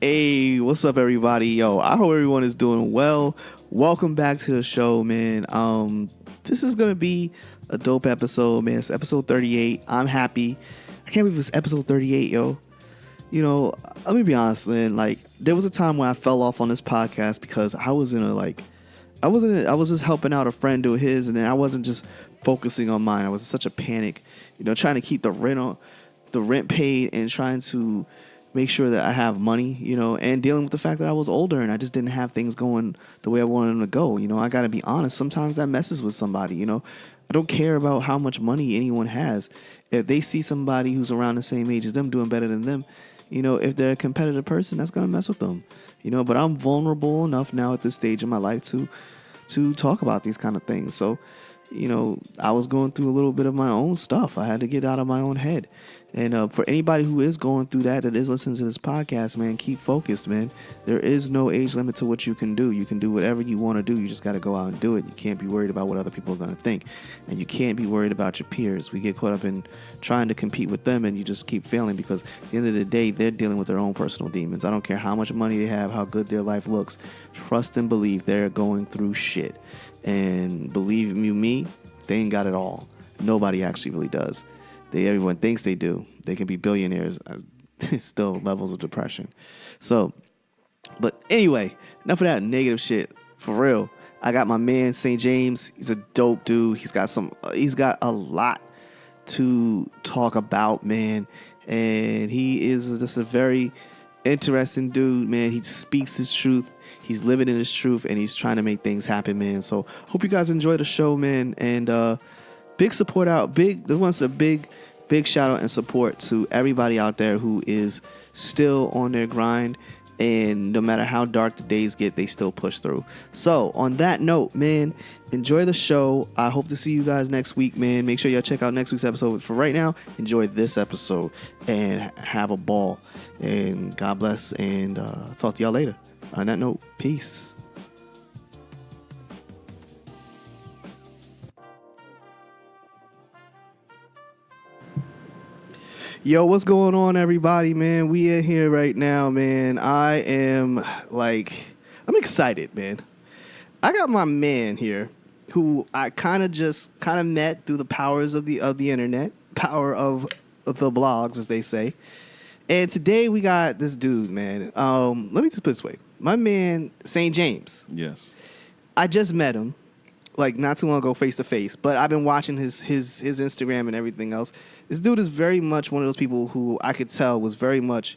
Hey, what's up, everybody? Yo, I hope everyone is doing well. Welcome back to the show, man. This is gonna be a dope episode, man. It's episode 38. I'm happy. I can't believe it's episode 38, yo. You know, let me be honest, man. Like, there was a time when I fell off on this podcast because I was just helping out a friend do his, and then I wasn't just focusing on mine. I was in such a panic, trying to keep the rent paid and trying to make sure that I have money, and dealing with the fact that I was older and I just didn't have things going the way I wanted them to go. I got to be honest. Sometimes that messes with somebody, I don't care about how much money anyone has. If they see somebody who's around the same age as them doing better than them, if they're a competitive person, that's going to mess with them, but I'm vulnerable enough now at this stage in my life to talk about these kind of things. So, I was going through a little bit of my own stuff. I had to get out of my own head. And for anybody who is going through that is listening to this podcast, man, keep focused, man. There is no age limit to what you can do. You can do whatever you want to do. You just got to go out and do it. You can't be worried about what other people are going to think. And you can't be worried about your peers. We get caught up in trying to compete with them, and you just keep failing because at the end of the day, they're dealing with their own personal demons. I don't care how much money they have, how good their life looks. Trust and believe they're going through shit. And believe you me, they ain't got it all. Nobody actually really does. Everyone thinks they do. They can be billionaires. Still levels of depression. So, but anyway, enough of that negative shit. For real, I got my man St. James. He's a dope dude. He's got a lot to talk about, man. And he is just a very interesting dude, man. He speaks his truth. He's living in his truth, and he's trying to make things happen, man. So hope you guys enjoy the show, man. And big support out. This one's a big shout out and support to everybody out there who is still on their grind. And no matter how dark the days get, they still push through. So on that note, man, enjoy the show. I hope to see you guys next week, man. Make sure y'all check out next week's episode. For right now, enjoy this episode and have a ball. And God bless. And talk to y'all later. On that note, peace. Yo, what's going on, everybody, man? We in here right now, man. I'm excited, man. I got my man here who I kind of met through the powers of the internet, power of the blogs, as they say. And today we got this dude, man. Let me just put it this way. My man, St. James. Yes. I just met him, not too long ago, face to face. But I've been watching his Instagram and everything else. This dude is very much one of those people who I could tell was very much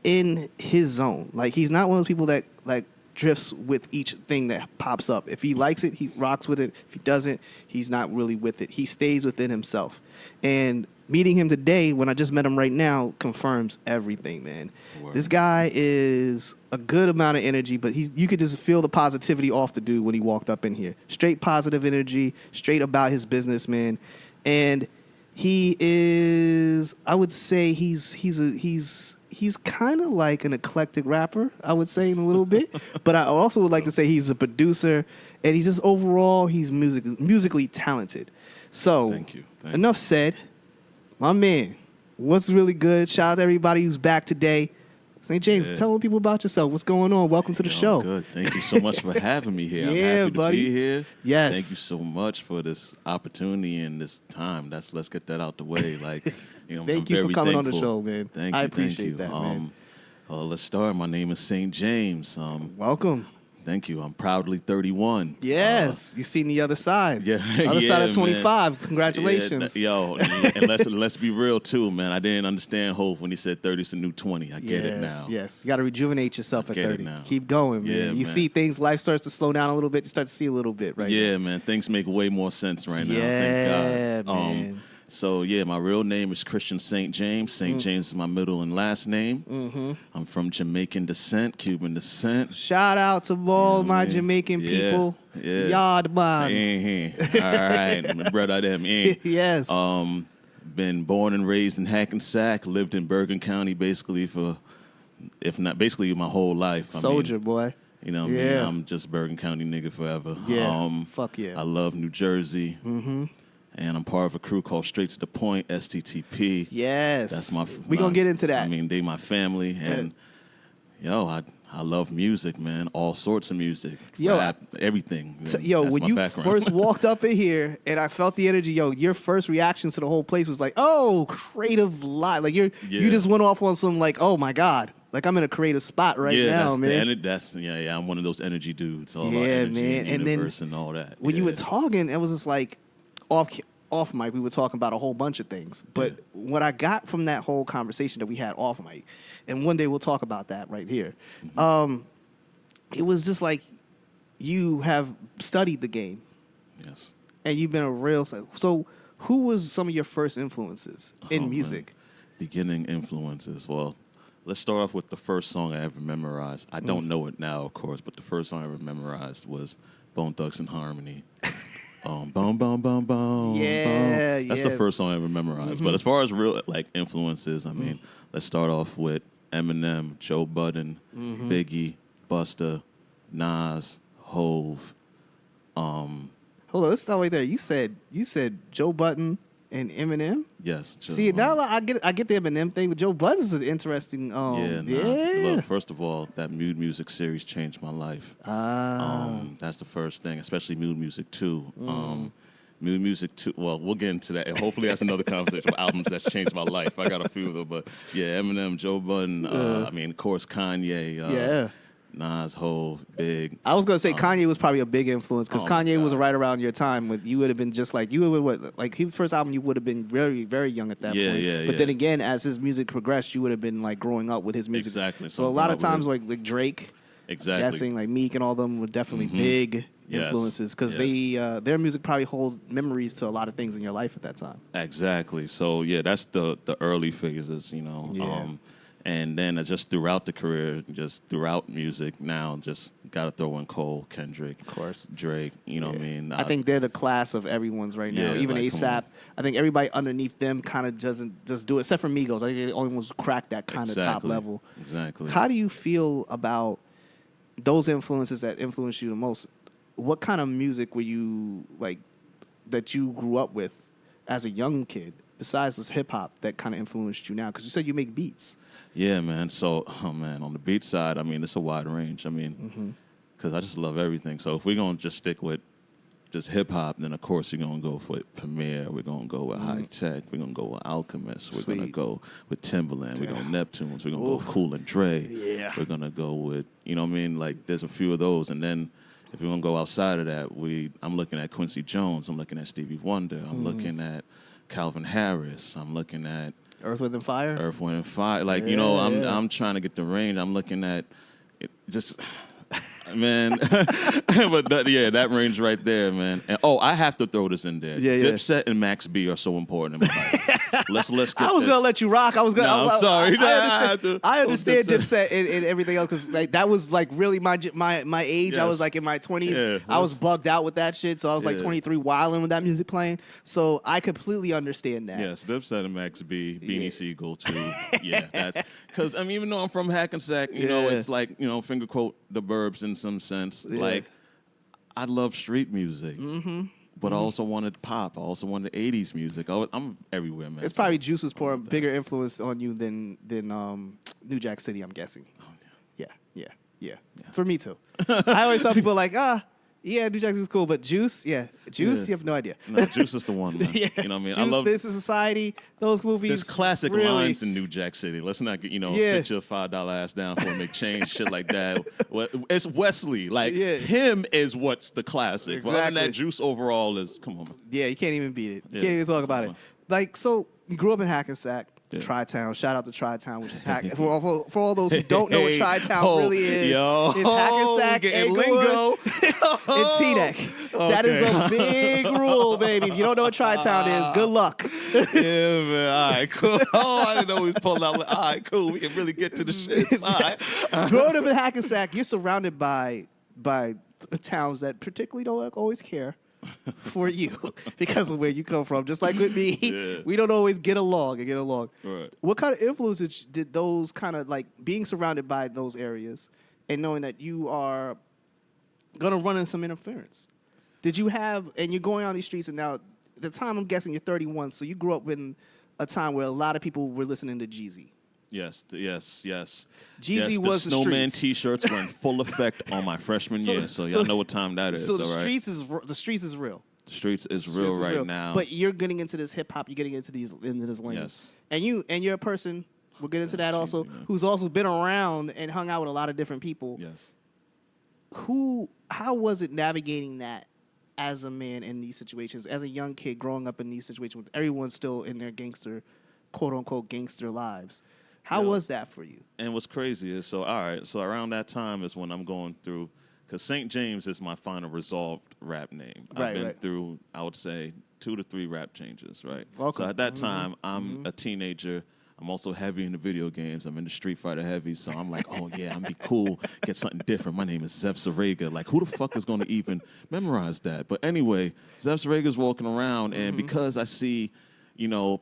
in his zone. He's not one of those people that drifts with each thing that pops up. If he likes it, he rocks with it. If he doesn't, he's not really with it. He stays within himself. And meeting him today, when I just met him right now, confirms everything, man. Word. This guy is a good amount of energy, but you could just feel the positivity off the dude when he walked up in here. Straight positive energy, straight about his business, man. And he is, I would say he's kind of like an eclectic rapper, I would say, in a little bit. But I also would like to say he's a producer, and he's just overall, he's musically talented. So, Thank you. Enough said. My man, what's really good? Shout out to everybody who's back today. St. James, tell people about yourself. What's going on? Welcome to the show. Good. Thank you so much for having me here. Yeah, I'm happy buddy. to be here. Yes. Thank you so much for this opportunity and this time. Let's get that out the way. Thank you for coming on the show, man. Thank you. I appreciate that, man. Let's start. My name is St. James. Welcome. Thank you. I'm proudly 31. Yes, you seen the other side. Yeah, other side of 25. Man. Congratulations. And let's be real too, man. I didn't understand Hope when he said 30's the new 20. I get it now. Yes, you got to rejuvenate yourself at 30. Now. Keep going, man. Yeah, you see things, life starts to slow down a little bit. You start to see a little bit, right? Yeah, now. man. Things make way more sense right now. Yeah, thank God. Man. So, my real name is Christian St. James. St. James is my middle and last name. Mm-hmm. I'm from Jamaican descent, Cuban descent. Shout out to all my Jamaican people. Yeah. Yard man. All right. My brother them. Yes. Been born and raised in Hackensack. Lived in Bergen County basically my whole life. Soldier boy. You know what I mean? I'm just Bergen County nigga forever. Yeah. Fuck yeah. I love New Jersey. Mm-hmm. And I'm part of a crew called Straight to the Point, STTP. Yes. That's my. We're going to get into that. I mean, they my family. And, Yo, I love music, man. All sorts of music. Yo, rap, everything. Yo, That's when my you background. first walked up in here and I felt the energy, yo, your first reaction to the whole place was like, oh, creative live. Like you Yeah. just went off on some like, oh my God. Like I'm in a creative spot right now, man. Yeah, I'm one of those energy dudes. All Yeah, about energy man. and And then universe and all that. When you Yeah. were talking, it was just like off mic, we were talking about a whole bunch of things. But Yeah. what I got from that whole conversation that we had off mic, and one day we'll talk about that right here. Mm-hmm. It was just like you have studied the game Yes. and you've been a real. So, who was some of your first influences in Oh, music? man. Beginning influences. Well, let's start off with the first song I ever memorized. I don't know it now, of course, but the first song I ever memorized was Bone Thugs and Harmony. Boom, boom, boom, boom. Yeah, That's yeah. the first song I ever memorized. But as far as real like influences, I mean, let's start off with Eminem, Joe Budden, Biggie, Busta, Nas, Hove. Hold on, let's start right there. You said Joe Budden and Eminem. Yes. Joe See, Budden. now I get the Eminem thing, but Joe Budden's an interesting. Look, first of all, that Mood Music series changed my life. Ah. That's the first thing, especially Mood Music 2. Mood Music 2, well, we'll get into that. And hopefully that's another conversation of albums that's changed my life. I got a few of them, but yeah, Eminem, Joe Budden, I mean, of course, Kanye, Yeah. Nas, Hove, Big. I was gonna say Kanye was probably a big influence because Oh my Kanye was God. right around your time. With you would have been just like you were what like his first album. You would have been very very young at that Yeah, point. yeah, But yeah. then again, as his music progressed, you would have been like growing up with his music. Exactly. So a lot of times like Drake, Exactly. guessing like Meek and all them were definitely big Yes. influences because Yes. they their music probably hold memories to a lot of things in your life at that time. Exactly. So yeah, that's the early phases, you know. Yeah. And then just throughout the career, just throughout music now, just gotta throw in Cole, Kendrick, of course. Drake. You know what I mean? I think they're the class of everyone's right now. Yeah, Even like, come ASAP. on. I think everybody underneath them kind of doesn't just do it, except for Migos. I think they only ones who crack that kind of top Exactly. level. Exactly. How do you feel about those influences that influenced you the most? What kind of music were you like that you grew up with as a young kid, besides this hip hop that kind of influenced you now? Because you said you make beats. Yeah, man. So, on the beat side, I mean, it's a wide range. I mean, because I just love everything. So if we're gonna just stick with just hip hop, then of course we're gonna go for Premier. We're gonna go with High Tech. We're gonna go with Alchemist. We're gonna Sweet. go with Timberland. We're gonna Neptunes. We're gonna Oof. go with Cool and Dre. Yeah. We're gonna go with, you know what I mean? Like there's a few of those, and then if we're gonna go outside of that, I'm looking at Quincy Jones. I'm looking at Stevie Wonder. I'm looking at Calvin Harris. I'm looking at Earth, Wind, and Fire. Earth, Wind, and Fire. Like, Yeah, you know, yeah. I'm trying to get the range. I'm looking at it just, man. But that range right there, man. And I have to throw this in there. Yeah, yeah. Dipset and Max B are so important in my life. Let's get I was this. gonna let you rock. I was gonna. No, I'm sorry. I understand Dipset. Dipset and everything else because like that was like really my age. I was Yes. like in my 20s. Yeah. I was bugged out with that shit. So I was like Yeah. 23, wilding with that music playing. So I completely understand that. Yes, Dipset and Max B, Beanie Yeah. Siegel too. Yeah, that's because I mean, even though I'm from Hackensack, you know, Yeah. it's like finger quote the burbs in some sense. Yeah. Like, I love street music, but I also wanted pop. I also wanted 80s music. I'm everywhere, man. It's probably Juice's pour bigger influence on you than New Jack City. I'm guessing. Oh, Yeah. For me too. I always tell people like, yeah, New Jack City's cool, but Juice, Yeah. you have no idea. No, Juice is the one, man. Yeah. You know what I mean? Juice, I love Business Society, those movies. there's classic really, lines in New Jack City. Let's not get, Yeah. sit your $5 ass down for a McChange, shit like that. It's Wesley. Like, Yeah. him is what's the classic. But other than that, Exactly. Juice overall is, come on, man. Yeah, you can't even beat it. You Yeah. can't even talk about it. Like, so you grew up in Hackensack, Yeah. Tri-Town. Shout out to Tri-Town, which is for all those who don't know what Hey, Tri-Town really is. Yo, It's Hackensack, getting Englewood, lingo. and Teaneck. That is a big rule, baby. If you don't know what Tri-Town is, good luck. Yeah, man. All right, cool. Oh, I didn't know we was pulling out. All right, cool. We can really get to the shit. All right. Growing up in Hackensack, you're surrounded by towns that particularly don't always care for you because of where you come from. Just like with me, Yeah. we don't always get along. Right. What kind of influence did those kind of like being surrounded by those areas and knowing that you are gonna run into some interference? Did you have, and you're going on these streets, and now at the time I'm guessing you're 31, so you grew up in a time where a lot of people were listening to Jeezy. Yes, yes. Jeezy yes, was the the snowman streets. T-shirts were in full effect on my freshman year, so y'all know what time that is. So the all right? streets is real. The streets is Streets real is right now. But you're getting into this hip hop. You're getting into this lane. Yes. And you're a person. We'll get into that also. man. Who's also been around and hung out with a lot of different people. yes. How was it navigating that as a man in these situations, as a young kid growing up in these situations with everyone still in their gangster, quote unquote gangster lives? How was that for you? And what's crazy is, so around that time is when I'm going through, because St. James is my final resolved rap name. I've been through, I would say, 2 to 3 rap changes, right? Welcome. So at that time, I'm a teenager. I'm also heavy in the video games. I'm in the Street Fighter heavy, so I'm like, oh yeah, I'm be cool, get something different. My name is Zev Sarega. Like, who the fuck is going to even memorize that? But anyway, Zev Sarega's walking around, and because I see,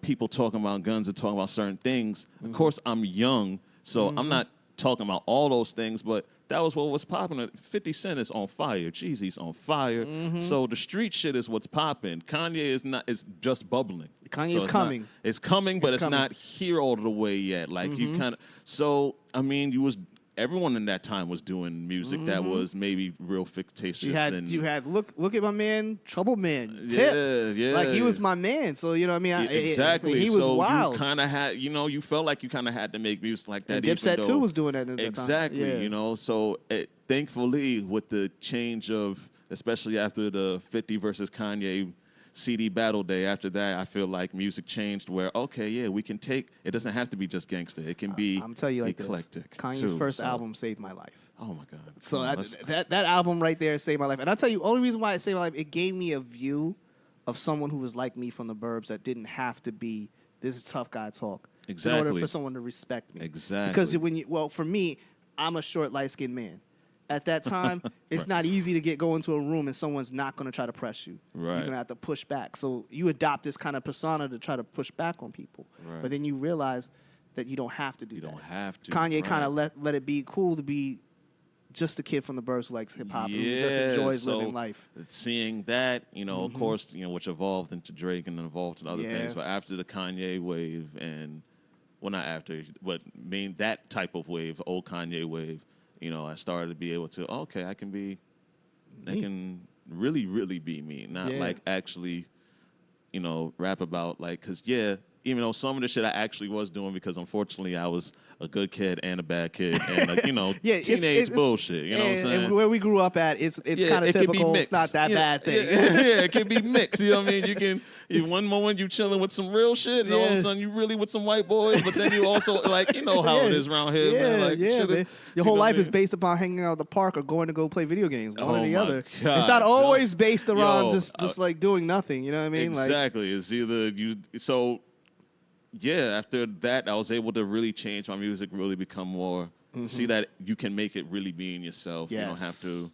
people talking about guns and talking about certain things, of course I'm young, so I'm not talking about all those things, but that was what was popping. 50 Cent is on fire. Jeezy's on fire. So the street shit is what's popping. Kanye is just bubbling. Kanye's so coming. It's coming, but it's coming. not here all the way yet. Like you kind of. So I mean, everyone in that time was doing music that was maybe real fictitious. You had look at my man, Trouble Man, Tip. Yeah. Like he was my man. So you know what I mean? Exactly. He was so wild. You kind of had, you felt like you kind of had to make music like that. And Dipset too was doing that at that time. Exactly. Yeah. So thankfully with the change of, especially after the 50 versus Kanye CD battle day, after that, I feel like music changed where, okay, yeah, we can take, it doesn't have to be just gangster. It can be I'm telling you like eclectic. this. Kanye's first album saved my life. Oh, my God. So that album right there saved my life. And I'll tell you, only reason why it saved my life, it gave me a view of someone who was like me from the burbs that didn't have to be this tough guy talk. Exactly. In order for someone to respect me. Exactly. Because for me, I'm a short, light-skinned man. At that time, it's not easy to go into a room and someone's not going to try to press you. Right. You're going to have to push back. So you adopt this kind of persona to try to push back on people. Right. But then you realize that you don't have to do that. You don't have to. Kanye kind of let it be cool to be just a kid from the burbs who likes hip hop and who just enjoys living life. Seeing that, of course, which evolved into Drake and then evolved into other things. But after the Kanye wave not after, but that type of wave, old Kanye wave, I started to be able to, I can really, really be me. Not like actually, rap about because even though some of the shit I actually was doing because unfortunately I was a good kid and a bad kid and teenage bullshit. You know what I'm saying? And where we grew up at, it's kind of typical. It's not that bad thing. Yeah, it can be mixed. You know what I mean? One moment you chilling with some real shit, and all of a sudden you really with some white boys, but then you also how it is around here, man. Like, man. Your whole life is based upon hanging out at the park or going to go play video games, one or the other. God. It's not always based around just like doing nothing. You know what I mean? Exactly. It's either you. So after that, I was able to really change my music, really become more. See that you can make it really being yourself. Yes. You don't have to.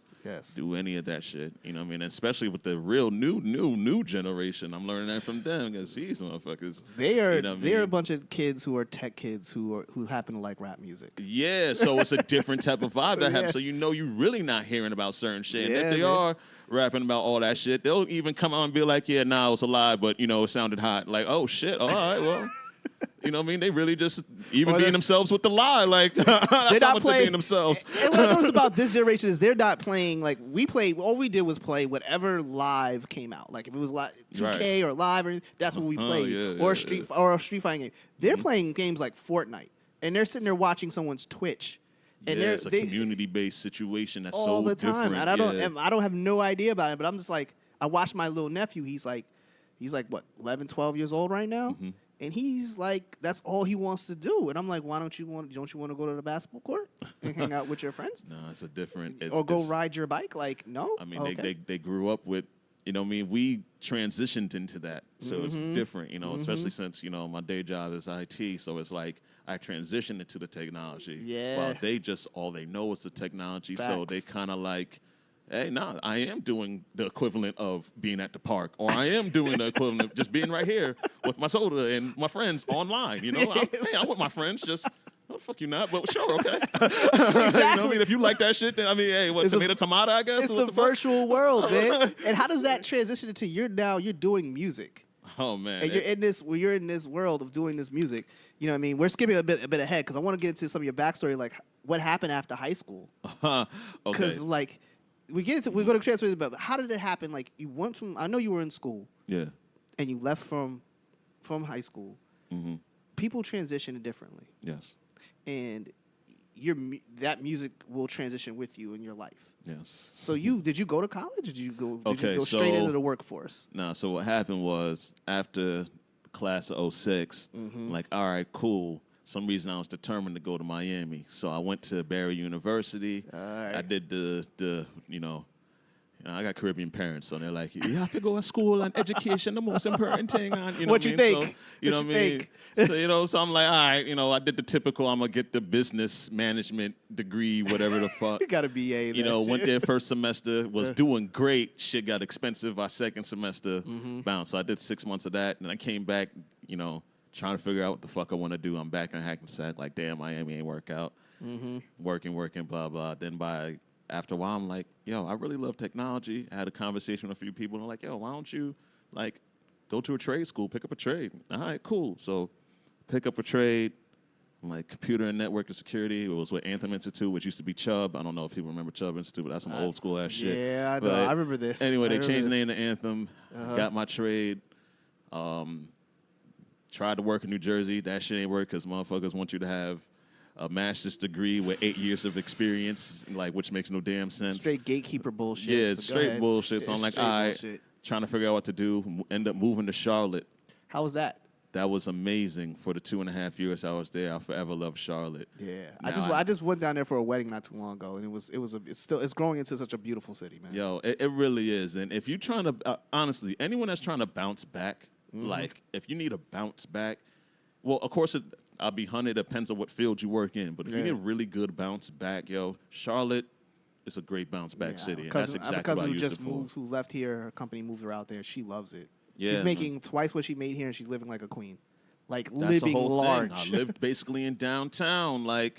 Do any of that shit, you know what I mean? And especially with the real new generation, I'm learning that from them because these motherfuckers. They're a bunch of kids who are tech kids who happen to like rap music. Yeah, so it's a different type of vibe that happens. So you're really not hearing about certain shit. And if they are rapping about all that shit, they'll even come out and be like, yeah, nah, it was a lie, but it sounded hot. Like, oh shit, all right, well. You know what I mean? They really just being themselves with the lie. Like, that's how much they're being themselves. And what I noticed about this generation is they're not playing, like, all we did was play whatever live came out. Like, if it was 2K or live, or that's what we played. Or a street fighting game. They're playing games like Fortnite. And they're sitting there watching someone's Twitch. And it's a community-based situation that's all so the time. different. And I don't have no idea about it, but I'm just like, I watched my little nephew. He's like, what, 11, 12 years old right now? Mm-hmm. And he's like, that's all he wants to do. And I'm like, don't you want to go to the basketball court and hang out with your friends? No, it's a different. Or go ride your bike? Like, no. I mean, they grew up with, we transitioned into that. So it's different, especially since, my day job is IT. So it's like I transitioned into the technology. Yeah. While all they know is the technology. Facts. So they kind of like, hey, I am doing the equivalent of being at the park, or I am doing the equivalent of just being right here with my soda and my friends online. I'm with my friends, just oh, fuck you not, but sure, okay. Exactly. If you like that shit, then tomato, I guess. It's the virtual world, man. And how does that transition into you're doing music? Oh man. And you're in this world of doing this music. You know what I mean? We're skipping a bit ahead because I want to get into some of your backstory, like what happened after high school. Okay. Because like we go to transfer, but how did it happen? Like you went from, I know you were in school. Yeah. And you left from high school. Mm-hmm. People transition differently. Yes. And that music will transition with you in your life. Yes. So did you go to college? Did you go straight so, into the workforce? No, so what happened was after class of 06, I'm like, all right, cool. Some reason I was determined to go to Miami. So I went to Barry University. All right. I did the I got Caribbean parents, so they're like, you have to go to school and education, the most important thing. What you think? So, you know what I mean? So I'm like, all right, I did the typical, I'm going to get the business management degree, whatever the fuck. You got a BA. Went there first semester, was doing great. Shit got expensive. Our second semester bounced. So I did 6 months of that, and I came back, trying to figure out what the fuck I want to do. I'm back in Hackensack, like, damn, Miami ain't work out. Working, blah, blah. Then after a while, I'm like, yo, I really love technology. I had a conversation with a few people, and I'm like, yo, why don't you, go to a trade school, pick up a trade? All right, cool. So pick up a trade, like computer and network and security. It was with Anthem Institute, which used to be Chubb. I don't know if people remember Chubb Institute, but that's some old school ass shit. Yeah, I know. I remember this. Anyway, they changed the name to Anthem, got my trade, tried to work in New Jersey. That shit ain't work because motherfuckers want you to have a master's degree with 8 years of experience, which makes no damn sense. Straight gatekeeper bullshit. Yeah, it's straight bullshit. So I'm like, all right, trying to figure out what to do. End up moving to Charlotte. How was that? That was amazing. For the 2.5 years I was there, I forever loved Charlotte. Yeah, I just went down there for a wedding not too long ago, and it's growing into such a beautiful city, man. Yo, it really is. And if you're trying to honestly, anyone that's trying to bounce back, if you need a bounce back, well, of course I'll be 100. Depends on what field you work in, but if you need a really good bounce back, Charlotte is a great bounce back city. And that's exactly what I used it for. Who left here, her company moved her out there. She loves it. Yeah, she's making twice what she made here, and she's living like a queen. That's living the whole large. Thing. I lived basically in downtown, and I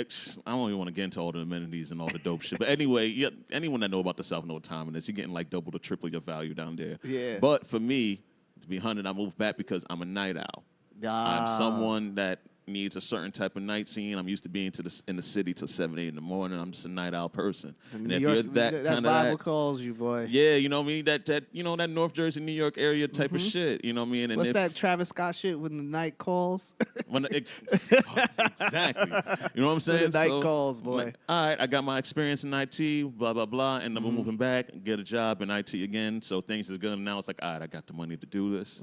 don't even want to get into all the amenities and all the dope shit. But anyway, anyone that know about the South know what time it is. You're getting double to triple your value down there. Yeah. But for me, to be 100, I moved back because I'm a night owl. I'm someone that needs a certain type of night scene. I'm used to being in the city till 7, 8 in the morning. I'm just a night owl person. And if you're that kind of vibe calls you, boy. Yeah, you know what I mean? That North Jersey, New York area type of shit. You know what I mean? And what's that Travis Scott shit when the night calls? Exactly. You know what I'm saying? When the night calls, boy. All right, I got my experience in IT, blah, blah, blah, and I'm moving back and get a job in IT again. So things is good. And now it's like, all right, I got the money to do this.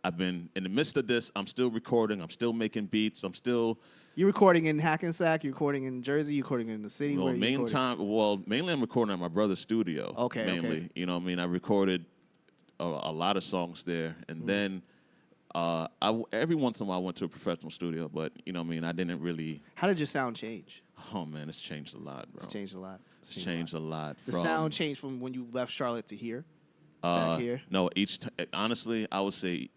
I've been in the midst of this. I'm still recording. I'm still making beats. I'm still. You're recording in Hackensack. You're recording in Jersey. You're recording in the city. Well, mainly I'm recording at my brother's studio. Okay, mainly. Okay. You know what I mean? I recorded a lot of songs there, and then every once in a while I went to a professional studio. But you know what I mean? I didn't really. How did your sound change? Oh man, it's changed a lot, bro. It's changed a lot. It's changed a lot. The sound changed from when you left Charlotte to here. Back here. No, honestly, I would say.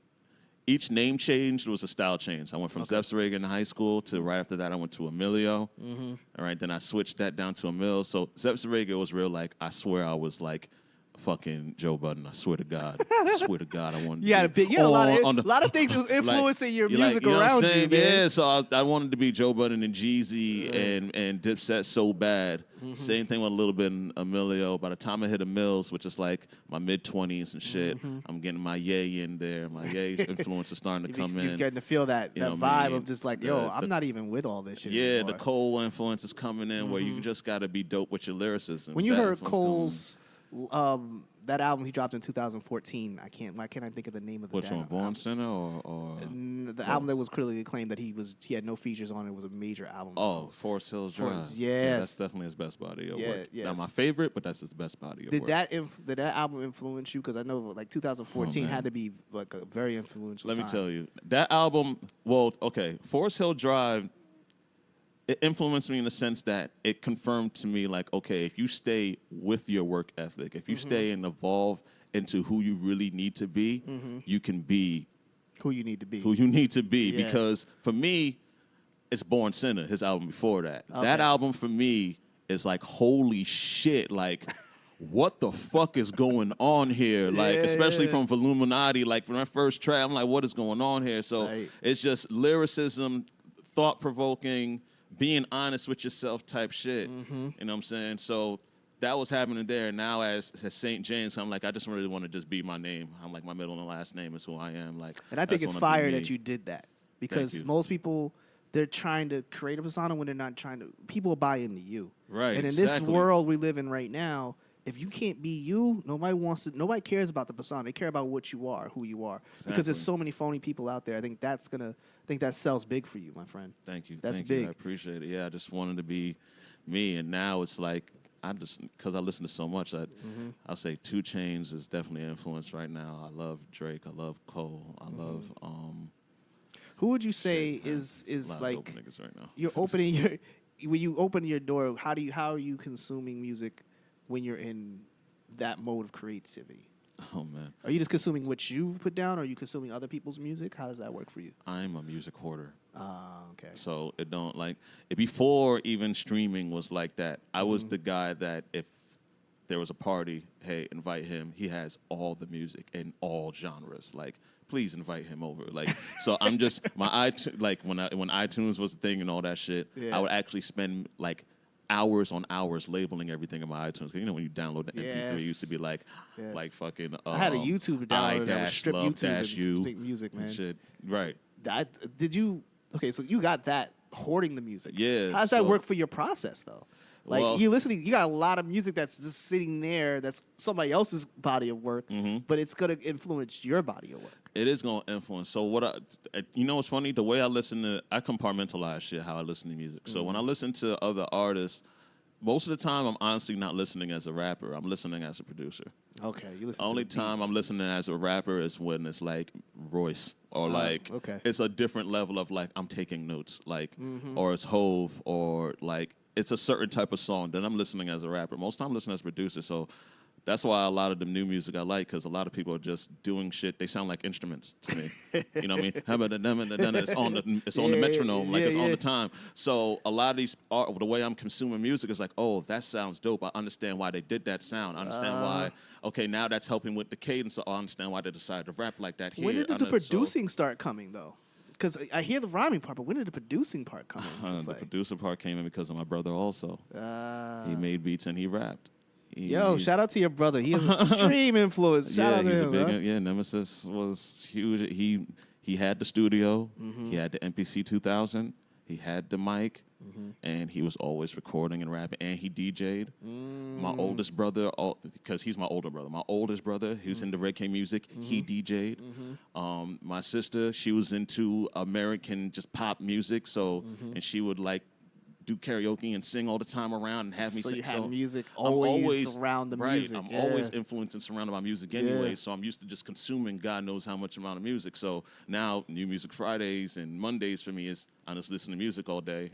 Each name change was a style change. I went from Zephyr in high school to right after that I went to Emilio. All right, then I switched that down to Emil. So Zephyr was real I swear I was fucking Joe Budden. I swear to God. I wanted you had a lot of things that was influencing your music around you, man. Yeah, so I wanted to be Joe Budden and Jeezy and Dipset so bad. Same thing with a little bit in Emilio. By the time I hit Emils, which is my mid-20s and shit, I'm getting my Ye in there. My Ye influence is starting to come in. You're getting to feel that vibe of just I'm not even with all this shit anymore. The Cole influence is coming in where you just got to be dope with your lyricism. When you heard Cole's that album he dropped in 2014, why can't I think of the name of the Which one, Born Sinner or the album that was critically acclaimed that he had no features on it was a major album. Oh, Forest Hills Drive. Yeah, that's definitely his best body of work. Yes. Not my favorite, but that's his best body of work. Did that album influence you? Because I know 2014 had to be a very influential Let time. me tell you, that album, Forest Hill Drive, it influenced me in the sense that it confirmed to me, if you stay with your work ethic, if you stay and evolve into who you really need to be, you can be who you need to be. Yeah. Because for me, it's Born Sinner, his album before that. Okay. That album for me is holy shit, what the fuck is going on here? Like, especially from Illuminati, like from that first track, I'm like, what is going on here? So it's just lyricism, thought-provoking, being honest with yourself type shit. You know what I'm saying? So that was happening there. Now as St. James, I'm like, I just really want to just be my name. I'm like, my middle and last name is who I am. Like, and I think it's fire that you did that, because most people, they're trying to create a persona when they're not trying to. People buy into you, right? And in this world we live in right now, if you can't be you, nobody cares about the persona. They care about what you are, who you are. Exactly. Because there's so many phony people out there. I think that sells big for you, my friend. Thank you. That's Thank big. You. I appreciate it. Yeah, I just wanted to be me, and now it's like because I listen to so much, I'll say 2 Chainz is definitely an influence right now. I love Drake. I love Cole. I love. Who would you say is like niggas right now. You're opening when you open your door? How are you consuming music when you're in that mode of creativity? Oh man, are you just consuming what you put down, or are you consuming other people's music? How does that work for you? I'm a music hoarder. Okay. So it don't before even streaming was like that. I was the guy that if there was a party, hey, invite him. He has all the music in all genres. Like, please invite him over. Like, so I'm just my iTunes. Like when iTunes was a thing and all that shit, I would actually spend like hours on hours labeling everything in my iTunes. 'Cause you know when you download the MP3, it used to be like fucking. I had a YouTube download that would strip YouTube you make music, man. Shit. Right. Did you? Okay, so you got that hoarding the music. Yeah. How does that work for your process though? Like you got a lot of music that's just sitting there. That's somebody else's body of work, but it's gonna influence your body of work. It is gonna influence. So what's funny? The way I compartmentalize shit. How I listen to music. So when I listen to other artists, most of the time I'm honestly not listening as a rapper. I'm listening as a producer. Okay, you listen. Only time I'm listening as a rapper is when it's like Royce or it's a different level of like I'm taking notes, like or it's Hove or like. It's a certain type of song. Then I'm listening as a rapper. Most time I'm listening as a producer. So that's why a lot of the new music I like, because a lot of people are just doing shit. They sound like instruments to me. You know what I mean? It's on the metronome, like it's on the time. So a lot of these the way I'm consuming music is like, oh, that sounds dope. I understand why they did that sound. I understand why. Okay, now that's helping with the cadence. So I understand why they decided to rap like that here. When did the producing start coming though? Because I hear the rhyming part, but when did the producing part come in? The producer part came in because of my brother also. He made beats and he rapped. Shout out to your brother. He has an extreme influence. Shout out to him. Nemesis was huge. He had the studio. He had the MPC 2000. He had the mic. And he was always recording and rapping. And he DJ'd. My oldest brother, because he's my older brother. My oldest brother, he was into reggae music. He DJ'd. My sister, she was into American just pop music. So, and she would like do karaoke and sing all the time around and have me sing. So you have music always around the music. I'm always influenced and surrounded by music anyway, so I'm used to just consuming God knows how much amount of music. So now New Music Fridays and Mondays for me is I just listen to music all day,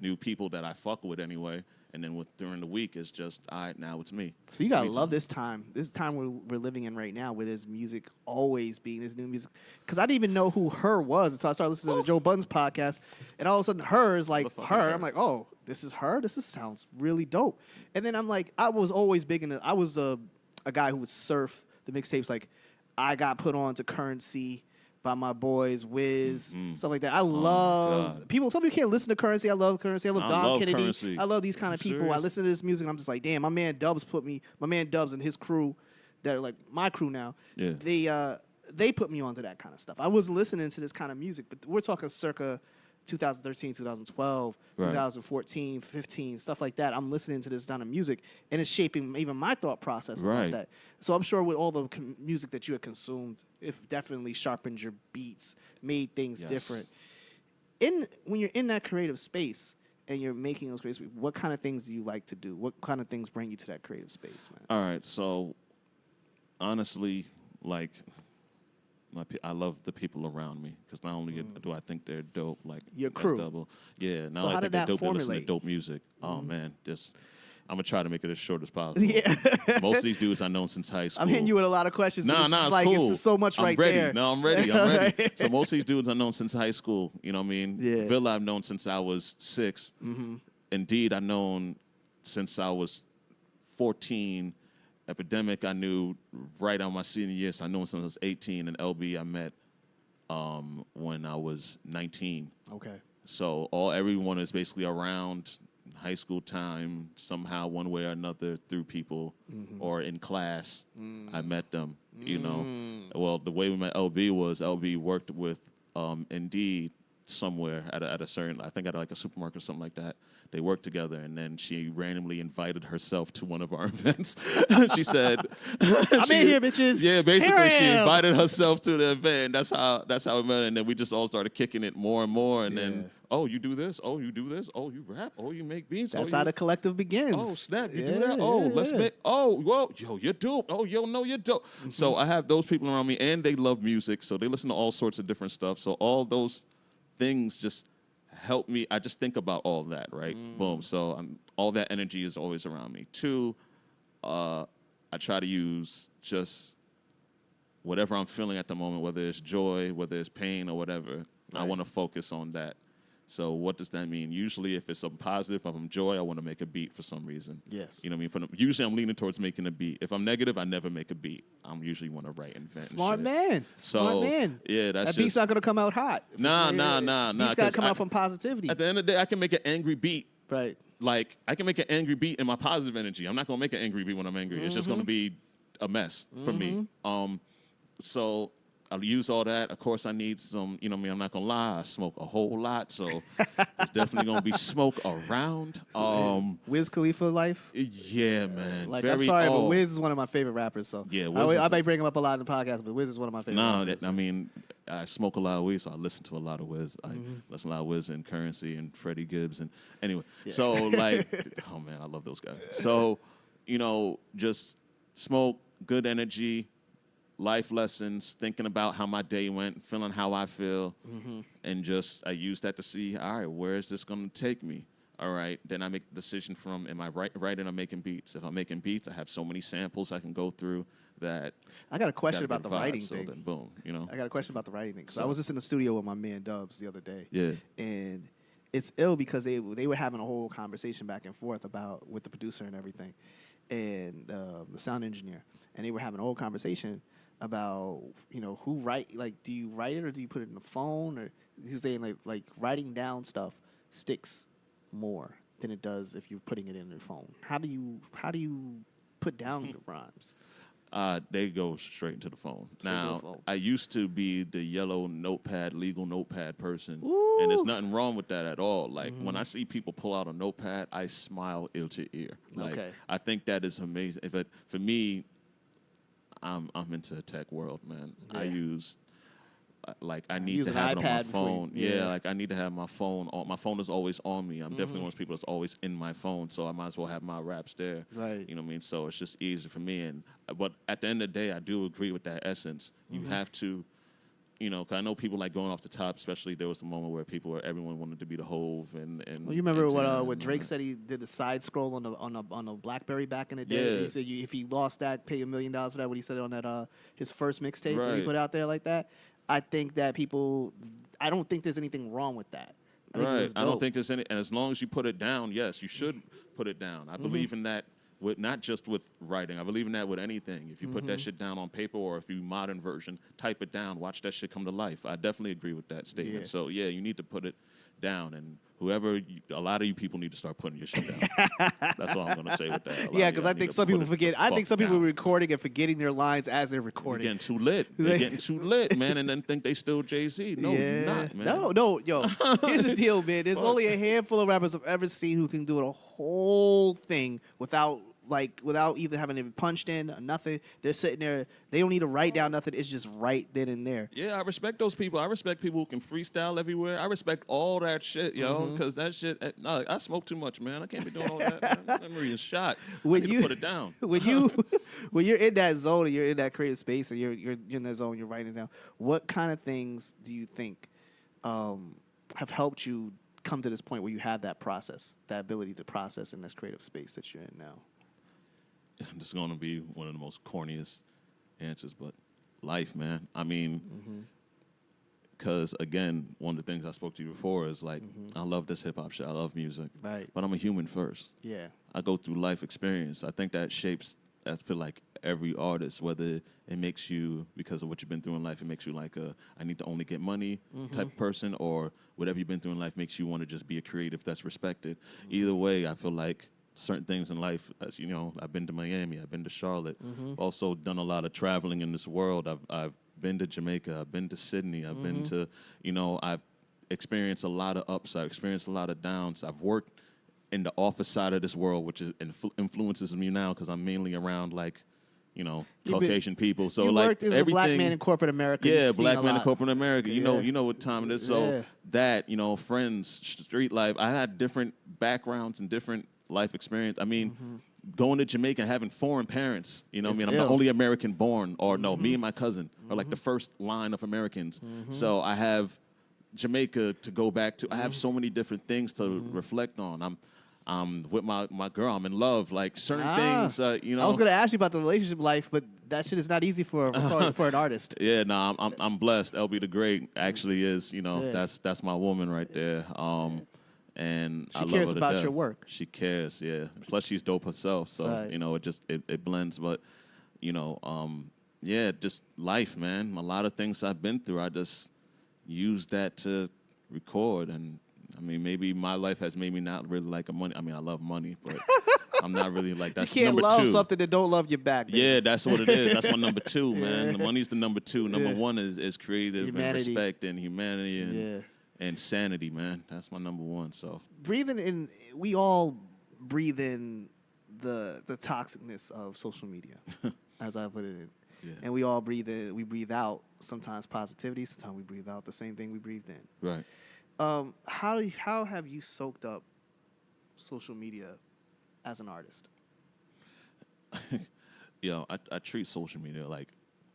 new people that I fuck with anyway. And then during the week, it's just, all right, now it's me. So you got to love this time. This time we're living in right now where there's music always being this new music. Because I didn't even know who Her was until I started listening to Joe Budden's podcast. And all of a sudden, Her is like Her. I'm like, oh, this is Her? This sounds really dope. And then I'm like, I was always big into, I was a guy who would surf the mixtapes. Like, I got put on to Currency by my boys, Wiz, stuff like that. I love people. Some people can't listen to Currency. I love Currency. I love Dom Kennedy. Currency. I love these kind of people. I listen to this music and I'm just like, damn, my man Dubs and his crew that are like my crew now. Yeah. They put me onto that kind of stuff. I was listening to this kind of music, but we're talking circa 2013, 2012, 2014, 15, stuff like that. I'm listening to this kind of music, and it's shaping even my thought process about that. So I'm sure with all the music that you had consumed, it definitely sharpened your beats, made things different. When you're in that creative space and you're making those creative space, what kind of things do you like to do? What kind of things bring you to that creative space, man? All right, so honestly, like, I love the people around me because not only do I think they're dope, like your crew, not only I think they're dope, they listen to dope music. Oh man, I'm gonna try to make it as short as possible. Yeah. Most of these dudes I know since high school. I'm hitting you with a lot of questions. It's like, cool. It's so much I'm ready. there. No, I'm ready. I'm ready. So most of these dudes I know since high school. You know what I mean? Yeah. Villa I've known since I was 6. Indeed, I've known since I was 14. Epidemic, I knew right on my senior year. So I knew him since I was 18. And LB, I met when I was 19. Okay. So everyone is basically around high school time somehow, one way or another, through people or in class. I met them. You know, well, the way we met LB was LB worked with Indeed somewhere at a certain, I think at like a supermarket or something like that. They worked together, and then she randomly invited herself to one of our events. She said, I'm in here, bitches. Yeah, basically, Here I she am. invited herself to the event. And that's how we met. And then we just all started kicking it more and more. And then, oh, you do this. Oh, you do this. Oh, you rap. Oh, you make beats. That's oh, how the collective begins. Oh, snap. You do that? Oh, let's make. Oh, whoa. Yo, you're dope. Oh, yo, no, you're dope. So I have those people around me, and they love music. So they listen to all sorts of different stuff. So all those things just help me. I just think about all that, right? Boom. So all that energy is always around me. Two, I try to use just whatever I'm feeling at the moment, whether it's joy, whether it's pain, or whatever. Right. I want to focus on that. So what does that mean? Usually if it's something positive, if I'm joy, I want to make a beat for some reason. Yes. You know what I mean? Usually I'm leaning towards making a beat. If I'm negative, I never make a beat. I'm usually want to write and invent. Smart and man. Smart man. Yeah, that beat's not going to come out hot. Nah. Beat's got to come out from positivity. At the end of the day, I can make an angry beat. Right. Like, I can make an angry beat in my positive energy. I'm not going to make an angry beat when I'm angry. It's just going to be a mess for me. So I'll use all that. Of course, I need some, you know what I mean? I'm not going to lie. I smoke a whole lot, so there's definitely going to be smoke around. Wiz Khalifa life? Yeah, man. Like, I'm sorry, but Wiz is one of my favorite rappers, so yeah, I might bring him up a lot in the podcast, but Wiz is one of my favorite rappers. I mean, I smoke a lot of weed, so I listen to a lot of Wiz. I listen to a lot of Wiz and Currency and Freddie Gibbs. And anyway, so like, oh, man, I love those guys. So, you know, just smoke, good energy, life lessons, thinking about how my day went, feeling how I feel, and just I use that to see, all right, where is this going to take me? All right, then I make the decision from, am I writing or making beats? If I'm making beats, I have so many samples I can go through that. I got a question about the writing thing. Then boom, you know. I got a question about the writing thing. So I was just in the studio with my man Dubs the other day. Yeah. And it's ill because they were having a whole conversation back and forth about with the producer and everything, and the sound engineer, and they were having a whole conversation about, you know, who write, like, do you write it or do you put it in the phone? Or he was saying like writing down stuff sticks more than it does if you're putting it in your phone. How do you put down your rhymes? They go straight into the phone. Now, I used to be the yellow notepad, legal notepad person, and there's nothing wrong with that at all. Like, when I see people pull out a notepad, I smile ear to ear. Like, I think that is amazing. For me, I'm into the tech world, man. Yeah. I use, like, I need to have it on my phone. Like, I need to have my phone on. My phone is always on me. I'm definitely one of those people that's always in my phone, so I might as well have my raps there. Right. You know what I mean? So it's just easy for me. But at the end of the day, I do agree with that essence. You have to, you know, 'cause I know people like going off the top, especially there was a moment where everyone wanted to be the Hove and well, you remember what Drake said he did the side scroll on a BlackBerry back in the day? Yeah. He said if he lost that, pay $1 million for that, what he said on that his first mixtape that he Right. put out there like that. I think that I don't think there's anything wrong with that. I don't think there's any, and as long as you put it down, yes, you should put it down. I believe in that. Not just with writing. I believe in that with anything. If you put that shit down on paper, or if you modern version, type it down, watch that shit come to life. I definitely agree with that statement. Yeah. So, yeah, you need to put it down. And a lot of you people need to start putting your shit down. That's all I'm going to say with that. Yeah, because I think some people forget. I think some people are recording and forgetting their lines as they're recording. They're getting too lit. They're getting too lit, man, and then think they still Jay-Z. No, you're not, man. No, yo. Here's the deal, man. There's only a handful of rappers I've ever seen who can do a whole thing without either having it punched in or nothing. They're sitting there. They don't need to write down nothing. It's just right then and there. Yeah, I respect those people. I respect people who can freestyle everywhere. I respect all that shit, yo, because that shit, I smoke too much, man. I can't be doing all that. My memory is shot. I need to put it down. When you're in that zone and you're in that creative space and you're in that zone, you're writing it down, what kind of things do you think have helped you come to this point where you have that process, that ability to process in this creative space that you're in now? This is going to be one of the most corniest answers, but life, man. I mean, because, again, one of the things I spoke to you before is, like, I love this hip-hop shit. I love music. Right. But I'm a human first. Yeah. I go through life experience. I think that shapes I feel like every artist, whether it makes you, because of what you've been through in life, it makes you like I need to only get money type of person, or whatever you've been through in life makes you want to just be a creative that's respected. Either way, I feel like certain things in life, as you know, I've been to Miami, I've been to Charlotte, also done a lot of traveling in this world. I've been to Jamaica, I've been to Sydney, I've been to, I've experienced a lot of ups, I've experienced a lot of downs. I've worked in the office side of this world, which is influences me now because I'm mainly around Caucasian people. So you like worked as everything, a black man in corporate America. yeah, You've seen black a man in lot. corporate America. You know what time it is. So Yeah. that, friends, street life. I had different backgrounds and different life experience. I mean, going to Jamaica and having foreign parents. You know what I mean? I'm the ill. only American born, or no, me and my cousin are like the first line of Americans. So I have Jamaica to go back to. I have so many different things to reflect on. I'm with my girl. I'm in love. Like certain things, I was going to ask you about the relationship life, but that shit is not easy for an artist. Yeah, no, I'm blessed. LB the Great actually is. That's my woman right there. And I love cares her to about death. your work. She cares. Yeah. Plus, she's dope herself. So Right. it just it blends. But just life, man. A lot of things I've been through. I just use that to record. And I mean, maybe my life has made me not really like money. I mean, I love money, but I'm not really like that's You can't number love two. something that don't love you back. Baby. Yeah, that's what it is. That's my number two, man. The money's the number two. Number one is creative Humanity. and respect and humanity and sanity, man. That's my number one. So Breathing in, we all breathe in the toxicness of social media, as I put it in. Yeah. And we all breathe in, we breathe out sometimes positivity, sometimes we breathe out the same thing we breathed in. right. How have you soaked up social media as an artist? I treat social media like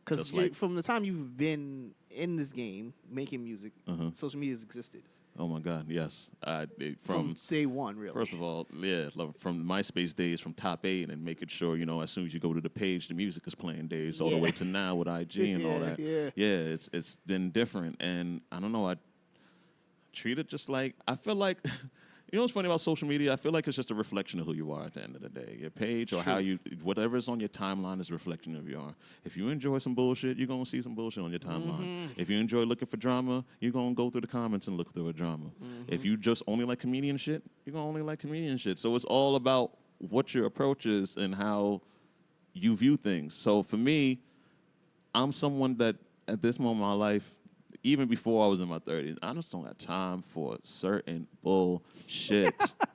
Because like, from the time you've been in this game making music, social media has existed oh my God, yes. from day one, really. First of all, from MySpace days, from top 8, and making sure, as soon as you go to the page, the music is playing days, all the way to now with IG and all that. Yeah. It's been different, and I don't know, I treat it just like, I feel like, what's funny about social media? I feel like it's just a reflection of who you are at the end of the day. Your page or how you, whatever is on your timeline is a reflection of who you are. If you enjoy some bullshit, you're going to see some bullshit on your timeline. If you enjoy looking for drama, you're going to go through the comments and look through a drama. If you just only like comedian shit, you're going to only like comedian shit. So it's all about what your approach is and how you view things. So for me, I'm someone that at this moment in my life, even before I was in my 30s, I just don't have time for certain bullshit.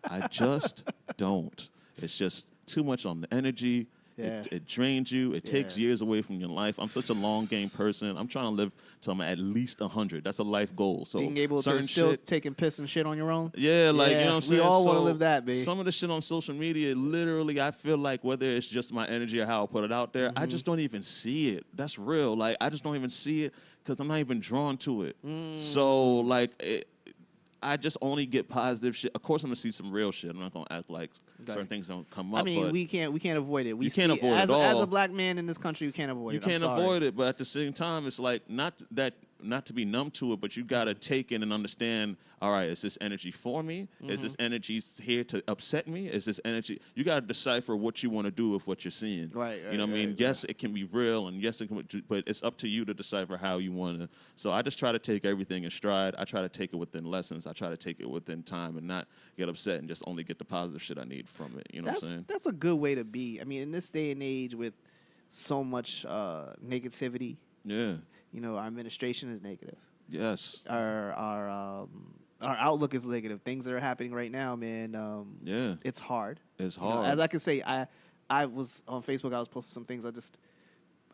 I just don't. It's just too much on the energy. Yeah. It drains you. It takes years away from your life. I'm such a long game person. I'm trying to live till I'm at least 100. That's a life goal. So being able to still taking piss and shit on your own. Yeah, like, you know what I'm saying? We all want to So live that, baby. Some of the shit on social media, literally, I feel like whether it's just my energy or how I put it out there, I just don't even see it. That's real. Like, I just don't even see it because I'm not even drawn to it. So, like, I just only get positive shit. Of course, I'm gonna see some real shit. I'm not gonna act like certain things don't come up. I mean, but we can't avoid it. You can't avoid it as, all. As a black man in this country, you can't avoid it. You can't avoid it, but at the same time, it's like not to be numb to it, but you got to take in and understand, all right, is this energy for me? Is this energy here to upset me? Is this energy? You got to decipher what you want to do with what you're seeing. Right. You know what I mean? Yes, it can be real, and yes, it can, but it's up to you to decipher how you want to. So I just try to take everything in stride. I try to take it within lessons. I try to take it within time and not get upset and just only get the positive shit I need from it. You know what I'm saying? That's a good way to be. I mean, in this day and age with so much negativity, Yeah. Our administration is negative. Yes. Our outlook is negative. Things that are happening right now, man. Yeah. It's hard. It's hard. As I can say, I was on Facebook. I was posting some things.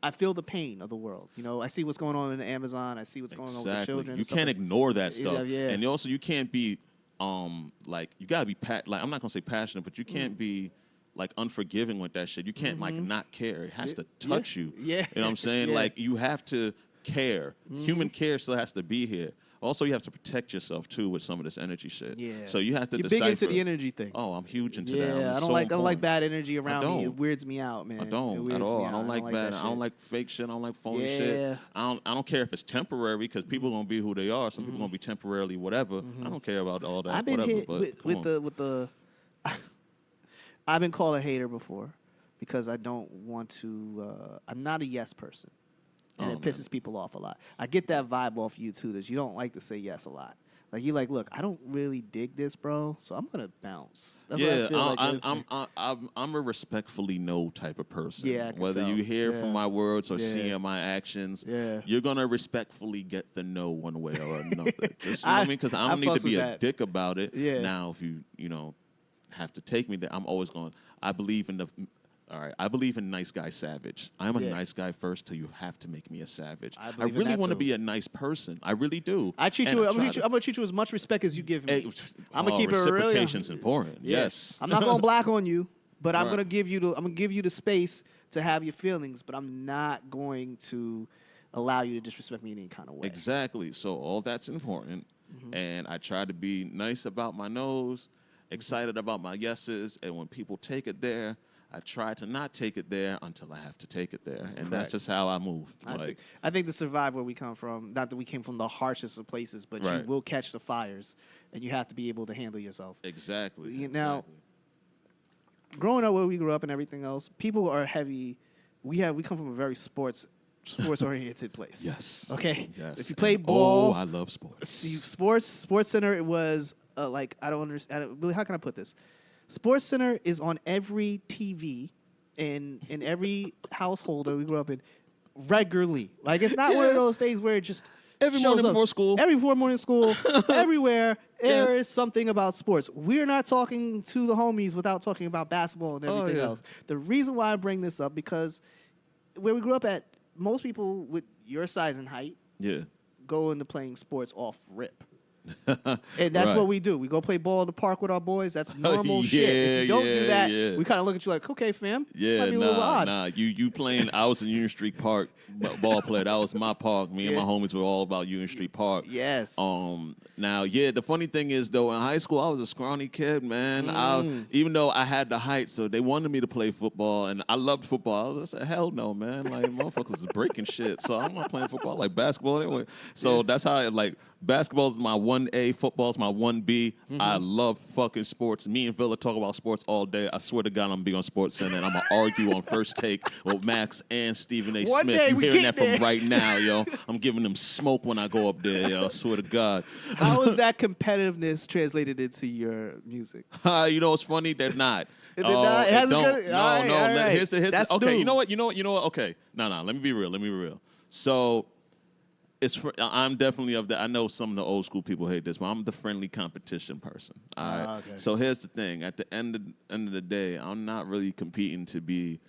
I feel the pain of the world. I see what's going on in the Amazon. I see what's going on with the children. You can't ignore that stuff. Yeah. And also, you can't be like, you gotta be I'm not gonna say passionate, but you can't be like unforgiving with that shit. You can't like not care. It has to touch you. Yeah. You know what I'm saying? Yeah. Like, you have to care. Human care still has to be here. Also, you have to protect yourself too with some of this energy shit. Yeah. So you have to You're decipher. big into the energy thing. Oh, I'm huge into Yeah, that. I don't like bad energy around me. don't. It weirds me out, man. I don't at all. I don't like bad. I don't like fake shit. I don't like phony shit. I don't care if it's temporary because people are gonna be who they are. Some people are gonna be temporarily whatever. I don't care about all that. I've been whatever, hit but with the. I've been called a hater before. because I don't want to. I'm not a yes person, and it pisses people off a lot. I get that vibe off you too, that you don't like to say yes a lot. Like you're like, look, I don't really dig this, bro, so I'm gonna bounce. That's what I feel I'm a respectfully no type of person. Yeah, I can whether tell. you hear Yeah. from my words or Yeah. seeing my actions, Yeah. you're gonna respectfully get the no one way or another. Just, you know what I mean? Because I don't need fucks to be with a that. dick about it. Yeah. Now, if you know have to take me there, I'm always going. I believe in the. All right, I believe in nice guy savage. I'm a Yeah. nice guy first till you have to make me a savage. I I believe in really that want to too. be a nice person. I really do. I treat And you. I I'm try gonna treat you as much respect as you give me. I'm gonna keep it real. Reciprocation's important. Yeah. Yes. I'm not gonna black on you, but I'm Right. gonna give you the. I'm gonna give you the space to have your feelings, but I'm not going to allow you to disrespect me in any kind of way. Exactly. So all that's important. And I try to be nice about my no's, excited about my yeses, and when people take it there, I try to not take it there until I have to take it there. And Correct. that's just how I move. I think to survive where we come from, not that we came from the harshest of places, but you Right. will catch the fires, and you have to be able to handle yourself. Exactly. Now, exactly. Growing up where we grew up and everything else, people are heavy. We come from a very sports oriented place. Yes. Okay. Yes. If you play And, ball, I love sports. see, Sports Center. It was like I don't understand. Really, how can I put this? Sports Center is on every TV in every household that we grew up in regularly. Like it's not one of Yeah. those things where it just Every shows morning up. before school. Every before morning school, everywhere Yeah. there is something about sports. We're not talking to the homies without talking about basketball and everything yeah. else. The reason why I bring this up because where we grew up at, most people with your size and height Yeah. go into playing sports off rip. And that's Right. what we do. We go play ball in the park with our boys. That's normal Yeah, shit. If you don't do yeah, that, yeah. we kind of look at you like, okay, fam. Yeah, might be a little odd. nah. You playing? I was in Union Street Park ball player. That was my park. Me and Yeah. my homies were all about Union Street Park. Yes. Now, yeah. The funny thing is, though, in high school, I was a scrawny kid, man. Even though I had the height, so they wanted me to play football, and I loved football. I was like, hell no, man. Like motherfuckers is breaking shit. So I'm not playing football. I like basketball anyway. So that's how basketball is my 1A, football is my 1B. I love fucking sports. Me and Villa talk about sports all day. I swear to God, I'm gonna be on Sports Center and I'm gonna argue on First Take with Max and Stephen A. One Smith. day You we hearing get that from there. right now, yo? I'm giving them smoke when I go up there, yo. I swear to God. How is that competitiveness translated into your music? You know what's funny? They're not. They're not? It hasn't don't. got- No, all right, no. all right. Here's That's okay. new. You know what? Okay. No. Let me be real. So I'm definitely of the. I know some of the old school people hate this, but I'm the friendly competition person. All right. Okay. So here's the thing. At the end of the day, I'm not really competing to be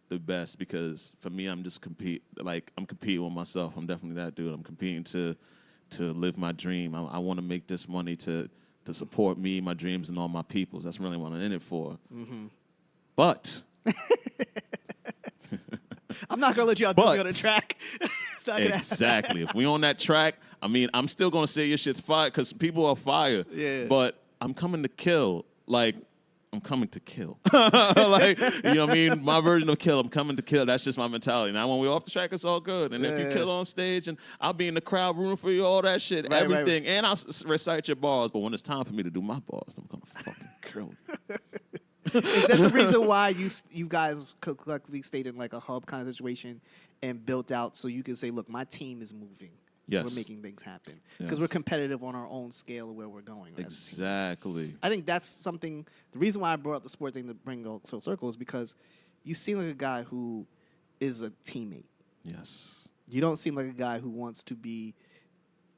the best because for me, I'm competing with myself. I'm definitely that dude. I'm competing to live my dream. I want to make this money to support me, my dreams, and all my peoples. That's really what I'm in it for. Mm-hmm. But I'm not gonna let y'all do But- me on the track. It's not gonna happen. exactly, if we on that track, I mean, I'm still gonna say your shit's fire because people are fire. Yeah. But I'm coming to kill. Like I'm coming to kill. Like, you know what I mean? My version of kill, I'm coming to kill. That's just my mentality. Now, when we're off the track, it's all good. And if you Yeah. kill on stage and I'll be in the crowd rooting for you, all that shit, Right, everything. And I'll recite your bars. But when it's time for me to do my bars, I'm going to fucking kill you. Is that the reason why you guys collectively stayed in like a hub kind of situation and built out so you can say, look, my team is moving. Yes. We're making things happen. Because Yes. we're competitive on our own scale of where we're going. as a team. Exactly. I think that's something. The reason why I brought up the sport thing to bring it full circle is because you seem like a guy who is a teammate. Yes. You don't seem like a guy who wants to be.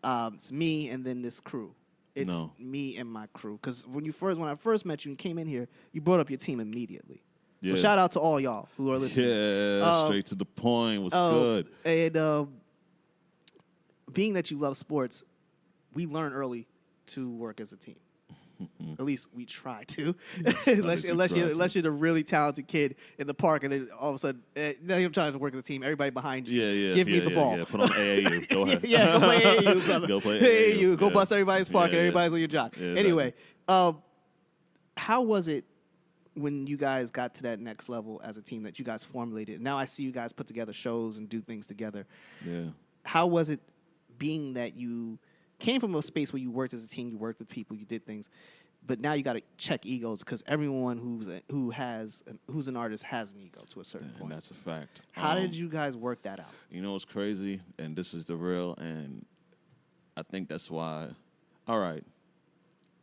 It's me and then this crew. It's No. me and my crew. Because when I first met you and came in here, you brought up your team immediately. So Yeah. shout out to all y'all who are listening. Yeah, straight to the point. Was good. And being that you love sports, we learn early to work as a team. At least we try to. unless you're the really talented kid in the park, and then all of a sudden, now you're trying to work as a team. Everybody behind you, give me the ball. Yeah. Put on AAU. Go ahead. Yeah, go play AAU, brother. Go play AAU. AAU. Go Yeah. bust everybody's park, and Yeah, yeah. everybody's on your job. Yeah, Anyway, how was it when you guys got to that next level as a team that you guys formulated? Now I see you guys put together shows and do things together. Yeah. How was it being that you came from a space where you worked as a team, you worked with people, you did things, but now you got to check egos because everyone who's an artist has an ego to a certain point. And that's a fact. How did you guys work that out? You know what's crazy? And this is the real, and I think that's why. All right,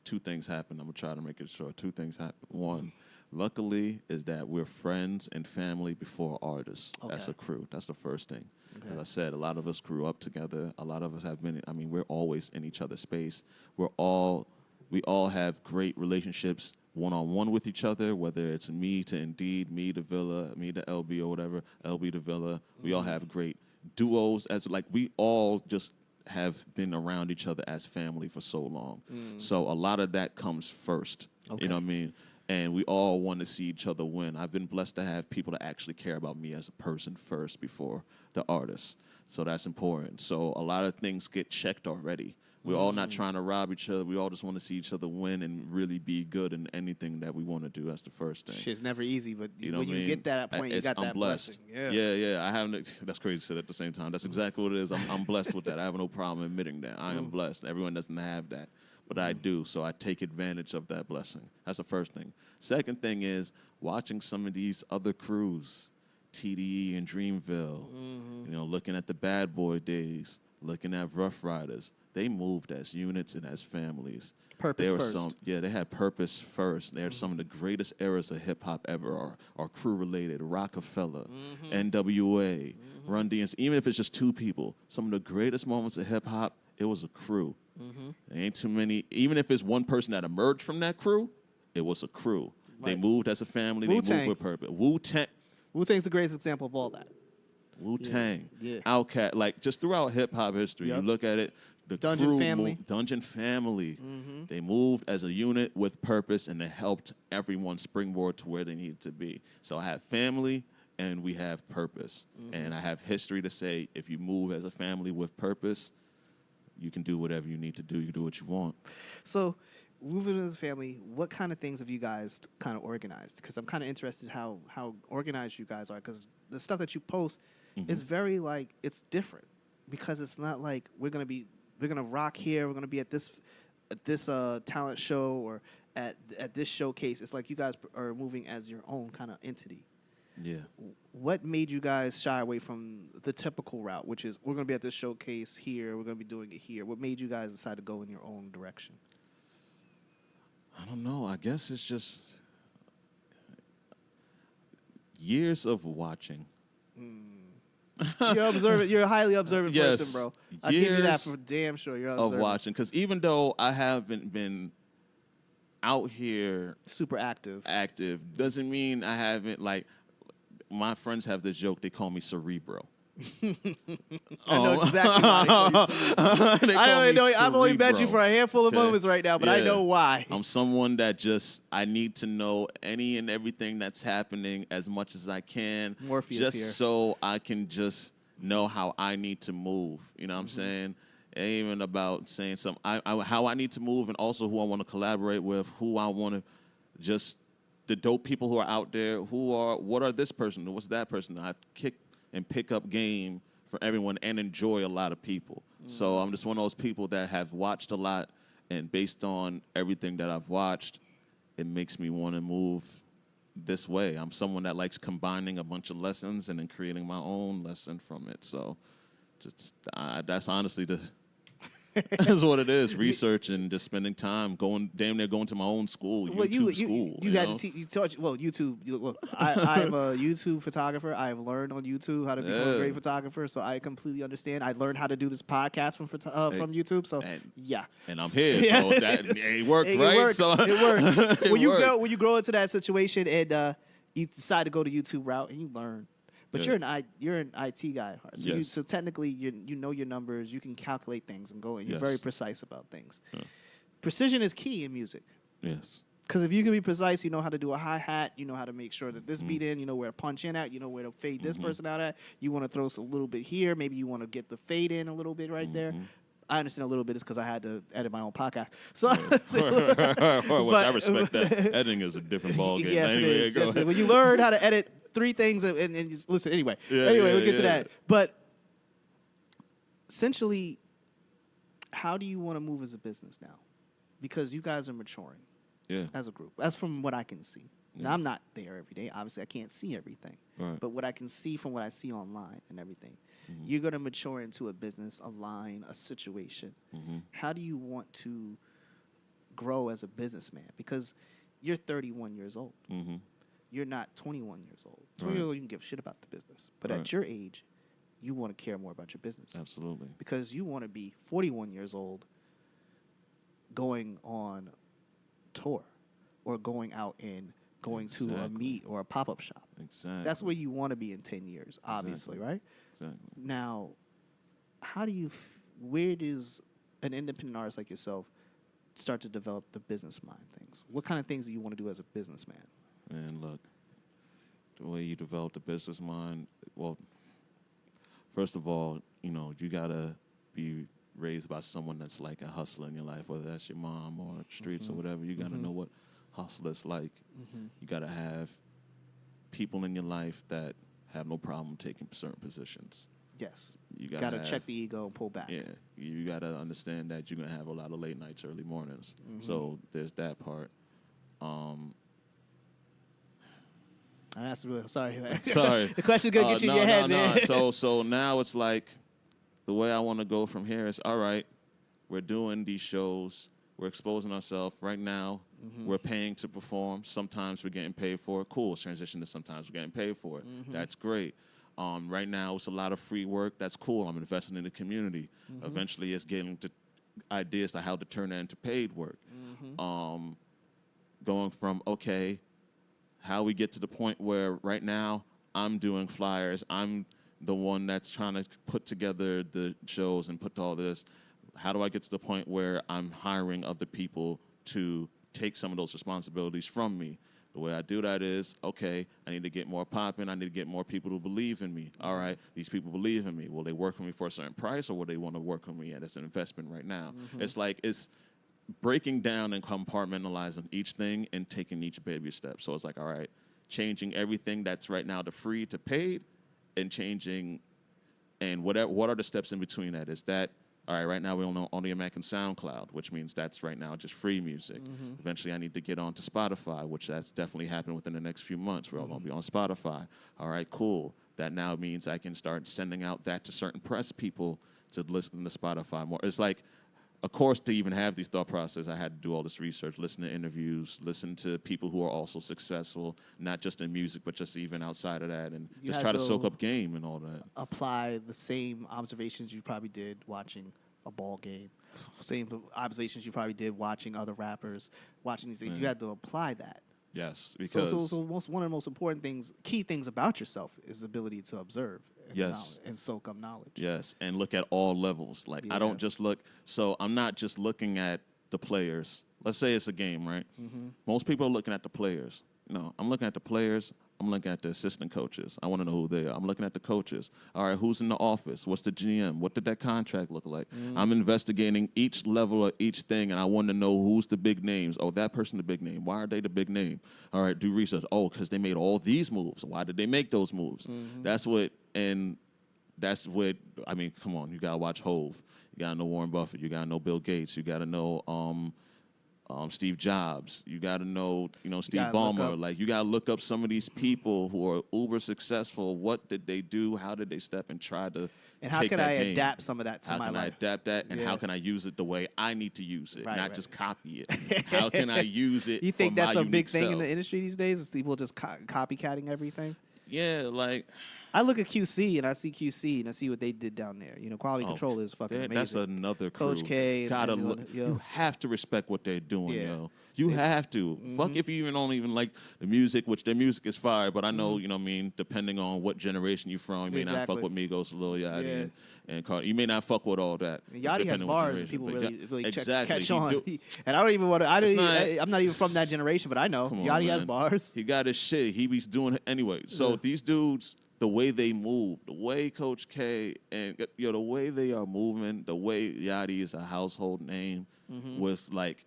two things happened. I'm going to try to make it short. Two things happened. One, luckily, is that we're friends and family before artists. Okay. That's a crew. That's the first thing. Okay. As I said, a lot of us grew up together. A lot of us have been, we're always in each other's space. We all have great relationships one-on-one with each other, whether it's me to Indeed, me to Villa, me to LB or whatever, LB to Villa. We all have great duos. We all just have been around each other as family for so long. So a lot of that comes first. Okay. You know what I mean? And we all want to see each other win. I've been blessed to have people that actually care about me as a person first before the artist. So that's important. So a lot of things get checked already. We're all not trying to rob each other. We all just want to see each other win and really be good in anything that we want to do. That's the first thing. Shit's never easy, but You know when what I you mean? get that point, you got I'm that blessed. blessing. Yeah. I haven't. That's crazy to say at the same time. That's exactly what it is. I'm blessed with that. I have no problem admitting that. I am blessed. Everyone doesn't have that, but I do. So I take advantage of that blessing. That's the first thing. Second thing is watching some of these other crews, TDE and Dreamville. Looking at the Bad Boy days, looking at Rough Riders. They moved as units and as families. Purpose first. They had purpose first. They're some of the greatest eras of hip-hop ever are crew-related. Rockefeller, NWA, Run DMC. Even if it's just two people, some of the greatest moments of hip-hop, it was a crew. There ain't too many. Even if it's one person that emerged from that crew, it was a crew. Right. They moved as a family. Wu-Tang. They moved with purpose. Wu-Tang. Wu-Tang's the greatest example of all that. Wu-Tang, Yeah. Outkast, just throughout hip-hop history, Yep. you look at it, the Dungeon crew Family. Dungeon Family. They moved as a unit with purpose, and it helped everyone springboard to where they needed to be. So I have family, and we have purpose. And I have history to say, if you move as a family with purpose, you can do whatever you need to do. You can do what you want. So, moving as a family, what kind of things have you guys kind of organized? Because I'm kind of interested how organized you guys are. Because the stuff that you post is very it's different. Because it's not like we're gonna rock here. We're gonna be at this talent show or at this showcase. It's like you guys are moving as your own kind of entity. Yeah. What made you guys shy away from the typical route, which is we're going to be at this showcase here, we're going to be doing it here? What made you guys decide to go in your own direction? I don't know. I guess it's just years of watching. You're observant. You're a highly observant Yes. person, bro. I'll give you that Years for damn sure. You're Of observant. watching. Because even though I haven't been out here Super active. active, doesn't mean I haven't, my friends have this joke, they call me Cerebro. I know exactly why. I know. I've only met you for a handful of moments right now, but I know why. I'm someone that I need to know any and everything that's happening as much as I can. Morpheus just here. so I can just know how I need to move. You know what I'm saying? It ain't even about saying something. How I need to move, and also who I want to collaborate with, who I want to just the dope people who are out there. What are this person? What's that person? I kick and pick up game for everyone and enjoy a lot of people. So I'm just one of those people that have watched a lot, and based on everything that I've watched, it makes me want to move this way. I'm someone that likes combining a bunch of lessons and then creating my own lesson from it. So that's honestly that's what it is. Research and just spending time damn near going to my own school, YouTube school. You got to YouTube. Look, I'm a YouTube photographer. I've learned on YouTube how to become a great photographer, so I completely understand. I learned how to do this podcast from YouTube. So yeah, and I'm here. So it worked, right? Works. So it works. When when you grow into that situation and you decide to go the YouTube route and you learn. But you're an IT guy at heart. So, yes. So technically, you know your numbers. You can calculate things and go. And you're very precise about things. Yeah. Precision is key in music. Yes. Because if you can be precise, you know how to do a hi-hat. You know how to make sure that this beat in. You know where to punch in at. You know where to fade this person out at. You want to throw a little bit here. Maybe you want to get the fade in a little bit right there. I understand a little bit is because I had to edit my own podcast. So, I respect that. Editing is a different ballgame. Yes, anyway, it is. Yes, when you learn how to edit 3 things and just listen. Anyway, we'll get to that. But essentially, how do you want to move as a business now? Because you guys are maturing. Yeah. as a group. That's from what I can see. Now, Yeah. I'm not there every day. Obviously, I can't see everything. Right. But what I can see from what I see online and everything, Mm-hmm. you're going to mature into a business, a line, a situation. Mm-hmm. How do you want to grow as a businessman? Because you're 31 years old. Mm-hmm. You're not 21 years old. 20 Right. years old, you can give a shit about the business. But Right. at your age, you want to care more about your business. Absolutely. Because you want to be 41 years old going on tour or going out and going to a Exactly. meet or a pop-up shop. Exactly. That's where you want to be in 10 years, obviously, Exactly. right? Exactly. Now, how do you, where does an independent artist like yourself start to develop the business mind things? What kind of things do you want to do as a businessman? And look, the way you develop the business mind, well, first of all, you gotta be raised by someone that's like a hustler in your life, whether that's your mom or streets or whatever. You gotta know what hustle is like. You gotta have people in your life that have no problem taking certain positions. Yes. You Got gotta to check the ego and pull back. Yeah, you got to understand that you're going to have a lot of late nights, early mornings. So there's that part. That's really, sorry. Sorry. The question's going to get you in your head, man. So now it's like the way I want to go from here is, all right, we're doing these shows. We're exposing ourselves. Right now, we're paying to perform. Sometimes we're getting paid for it. Cool. It's transition to sometimes we're getting paid for it. That's great. Right now, it's a lot of free work. That's cool. I'm investing in the community. Eventually, it's getting to ideas to how to turn that into paid work. Going from, okay, how we get to the point where right now I'm doing flyers. I'm the one that's trying to put together the shows and put all this. How do I get to the point where I'm hiring other people to take some of those responsibilities from me? The way I do that is, okay, I need to get more popping. I need to get more people to believe in me. All right, these people believe in me. Will they work with me for a certain price, or will they want to work with me as an investment right now? It's like it's breaking down and compartmentalizing each thing and taking each baby step. So it's like, all right, changing everything that's right now to free to paid, and changing, and what are the steps in between that? Is that, all right, right now we only making SoundCloud, which means that's right now just free music. Eventually I need to get onto Spotify, which that's definitely happening within the next few months. We're all going to be on Spotify. All right, cool. That now means I can start sending out that to certain press people to listen to Spotify more. It's like, of course, to even have these thought processes, I had to do all this research, listen to interviews, listen to people who are also successful, not just in music, but just even outside of that, and You just had try to to soak up game and all that. Apply the same observations you probably did watching a ball game. Same observations you probably did watching other rappers, watching these things. You had to apply that. Yes, because One of the most important things, key things about yourself is the ability to observe and, Yes. and soak up knowledge. yes, and look at all levels. Like I Yeah. don't just look. So I'm not just looking at the players. Let's say it's a game, right? Most people are looking at the players. No, I'm looking at the players. I'm looking at the assistant coaches. I want to know who they are. I'm looking at the coaches. All right, who's in the office? What's the GM? What did that contract look like? I'm investigating each level of each thing, and I want to know who's the big names. Oh, that person the big name. Why are they the big name? All right, do research. Oh, because they made all these moves. Why did they make those moves? That's what, I mean, come on. You got to watch Hove. You got to know Warren Buffett. You got to know Bill Gates. You got to know Steve Jobs. You got to know, Steve gotta look Ballmer. up- Like, you got to look up some of these people who are uber successful. What did they do? How did they step and try to And how take can that I game? adapt some of that to How my can I life? adapt that, and how Yeah. can I use it the way I need to use it, Right, not right. just copy it? How can I use it? You think for that's my a big unique thing in self? the industry these days? Is people just copycatting everything? Yeah, like I look at QC and I see QC and I see what they did down there. Quality oh, control is fucking amazing. that's another crew. Coach K and Gotta everyone, look. yo. You have to respect what they're doing, Yeah. yo. You have to. Fuck if you even don't even like the music, which their music is fire. But I know, you know what I mean, depending on what generation you're from, you may not fuck Exactly. with Migos, Lil Yachty, Yeah. and Cardi. You may not fuck with all that. And Yachty has depending on what bars that generation. people But really exactly. catch He on. do- And I don't even want to. not- I'm not even from that generation, but I know Come on, Yachty has man. bars. He got his shit. He be doing it anyway. So Yeah. these dudes, the way they move, the way Coach K and the way they are moving, the way Yachty is a household name with like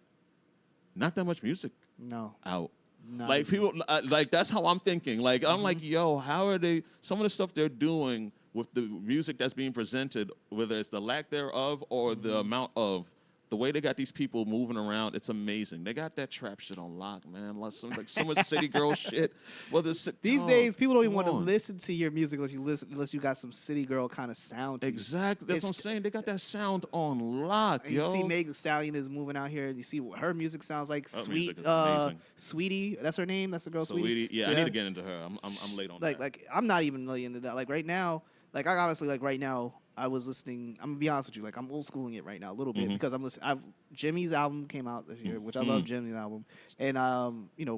not that much music No, out. not Like even. people, like that's how I'm thinking. Like I'm like, yo, how are they? Some of the stuff they're doing with the music that's being presented, whether it's the lack thereof or the amount of the way they got these people moving around, it's amazing. They got that trap shit on lock, man. Like so much city girl shit. Well, These days, people don't even want to listen to your music unless you got some city girl kind of sound. To exactly. That's what I'm saying. They got that sound on lock, yo. You see Meg Thee Stallion is moving out here. You see what her music sounds like. Sweetie, that's her name. That's the girl, Sweetie. Yeah, I need to get into her. I'm late on that. Like I'm not even really into that. Like right now, like I honestly like right now. I was listening. I'm gonna be honest with you. Like I'm old schooling it right now a little bit because I'm listening. Jimmy's album came out this year, which I love Jimmy's album, and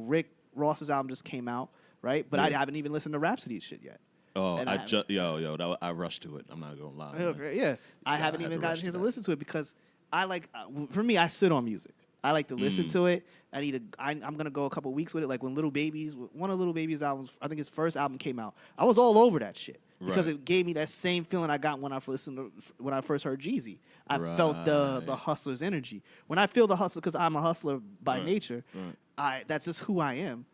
Rick Ross's album just came out, right? But I haven't even listened to Rhapsody's shit yet. Oh, I rushed to it. I'm not gonna lie. Okay, yeah, I haven't even got a chance to listen to it because I like. For me, I sit on music. I like to listen to it. I'm gonna go a couple weeks with it. Like when one of Little Baby's albums, I think his first album came out. I was all over that shit because it gave me that same feeling I got when I first heard Jeezy. I felt the hustler's energy. When I feel the hustle, because I'm a hustler by nature, that's just who I am.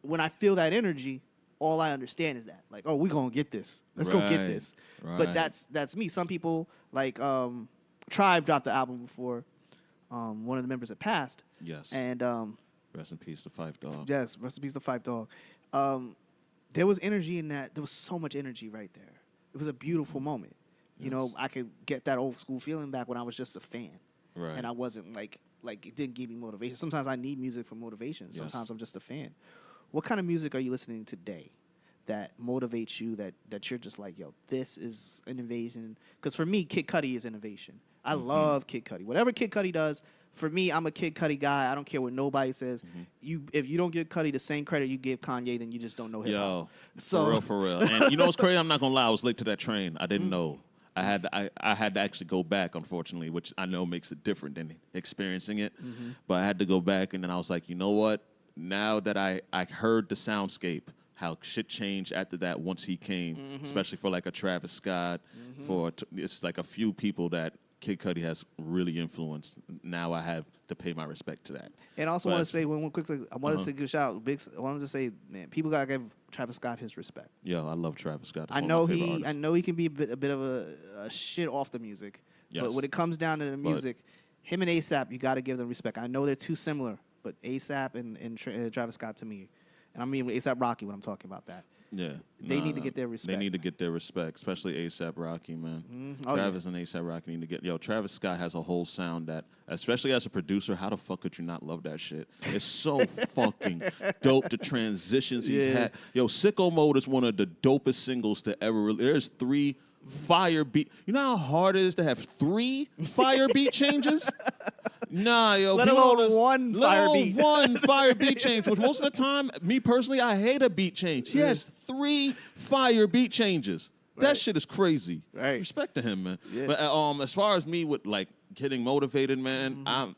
When I feel that energy, all I understand is that, like, oh, we're gonna get this. Let's go get this. Right. But that's me. Some people like Tribe dropped the album before. One of the members had passed. Yes. And rest in peace to Phife Dawg. Yes, rest in peace to Phife Dawg. There was energy in that. There was so much energy right there. It was a beautiful moment. Yes. You know, I could get that old school feeling back when I was just a fan. Right. And I wasn't like it didn't give me motivation. Sometimes I need music for motivation. Sometimes I'm just a fan. What kind of music are you listening to today that motivates you, that you're just like, yo, this is an innovation? Because for me, Kid Cudi is innovation. I love Kid Cudi. Whatever Kid Cudi does, for me, I'm a Kid Cudi guy. I don't care what nobody says. If you don't give Cudi the same credit you give Kanye, then you just don't know hip hop. So for real. And you know what's crazy? I'm not gonna lie. I was late to that train. I didn't know. I had to actually go back, unfortunately, which I know makes it different than experiencing it. But I had to go back, and then I was like, you know what? Now that I heard the soundscape, how shit changed after that once he came, especially for like a Travis Scott, it's like a few people that Kid Cudi has really influenced. Now I have to pay my respect to that. And I also want to say one quick thing. I wanted to give a shout out. I wanted to say, man, people gotta give Travis Scott his respect. Yo, I love Travis Scott. I know he can be a bit of a shit off the music, but when it comes down to the music, him and ASAP, you gotta give them respect. I know they're too similar, but ASAP and Travis Scott to me, and I mean ASAP Rocky when I'm talking about that. Yeah, they need to get their respect. They need to get their respect, especially ASAP Rocky, man. Travis and ASAP Rocky need to get. Yo, Travis Scott has a whole sound that, especially as a producer, how the fuck could you not love that shit? It's so fucking dope. The transitions he's had. Yo, Sicko Mode is one of the dopest singles to ever. There's 3 fire beat. You know how hard it is to have 3 fire beat changes? Nah, yo. Let alone one fire beat change. Which most of the time, me personally, I hate a beat change. He has 3 fire beat changes. That shit is crazy. Right. Respect to him, man. Yeah. But as far as me with like getting motivated, man,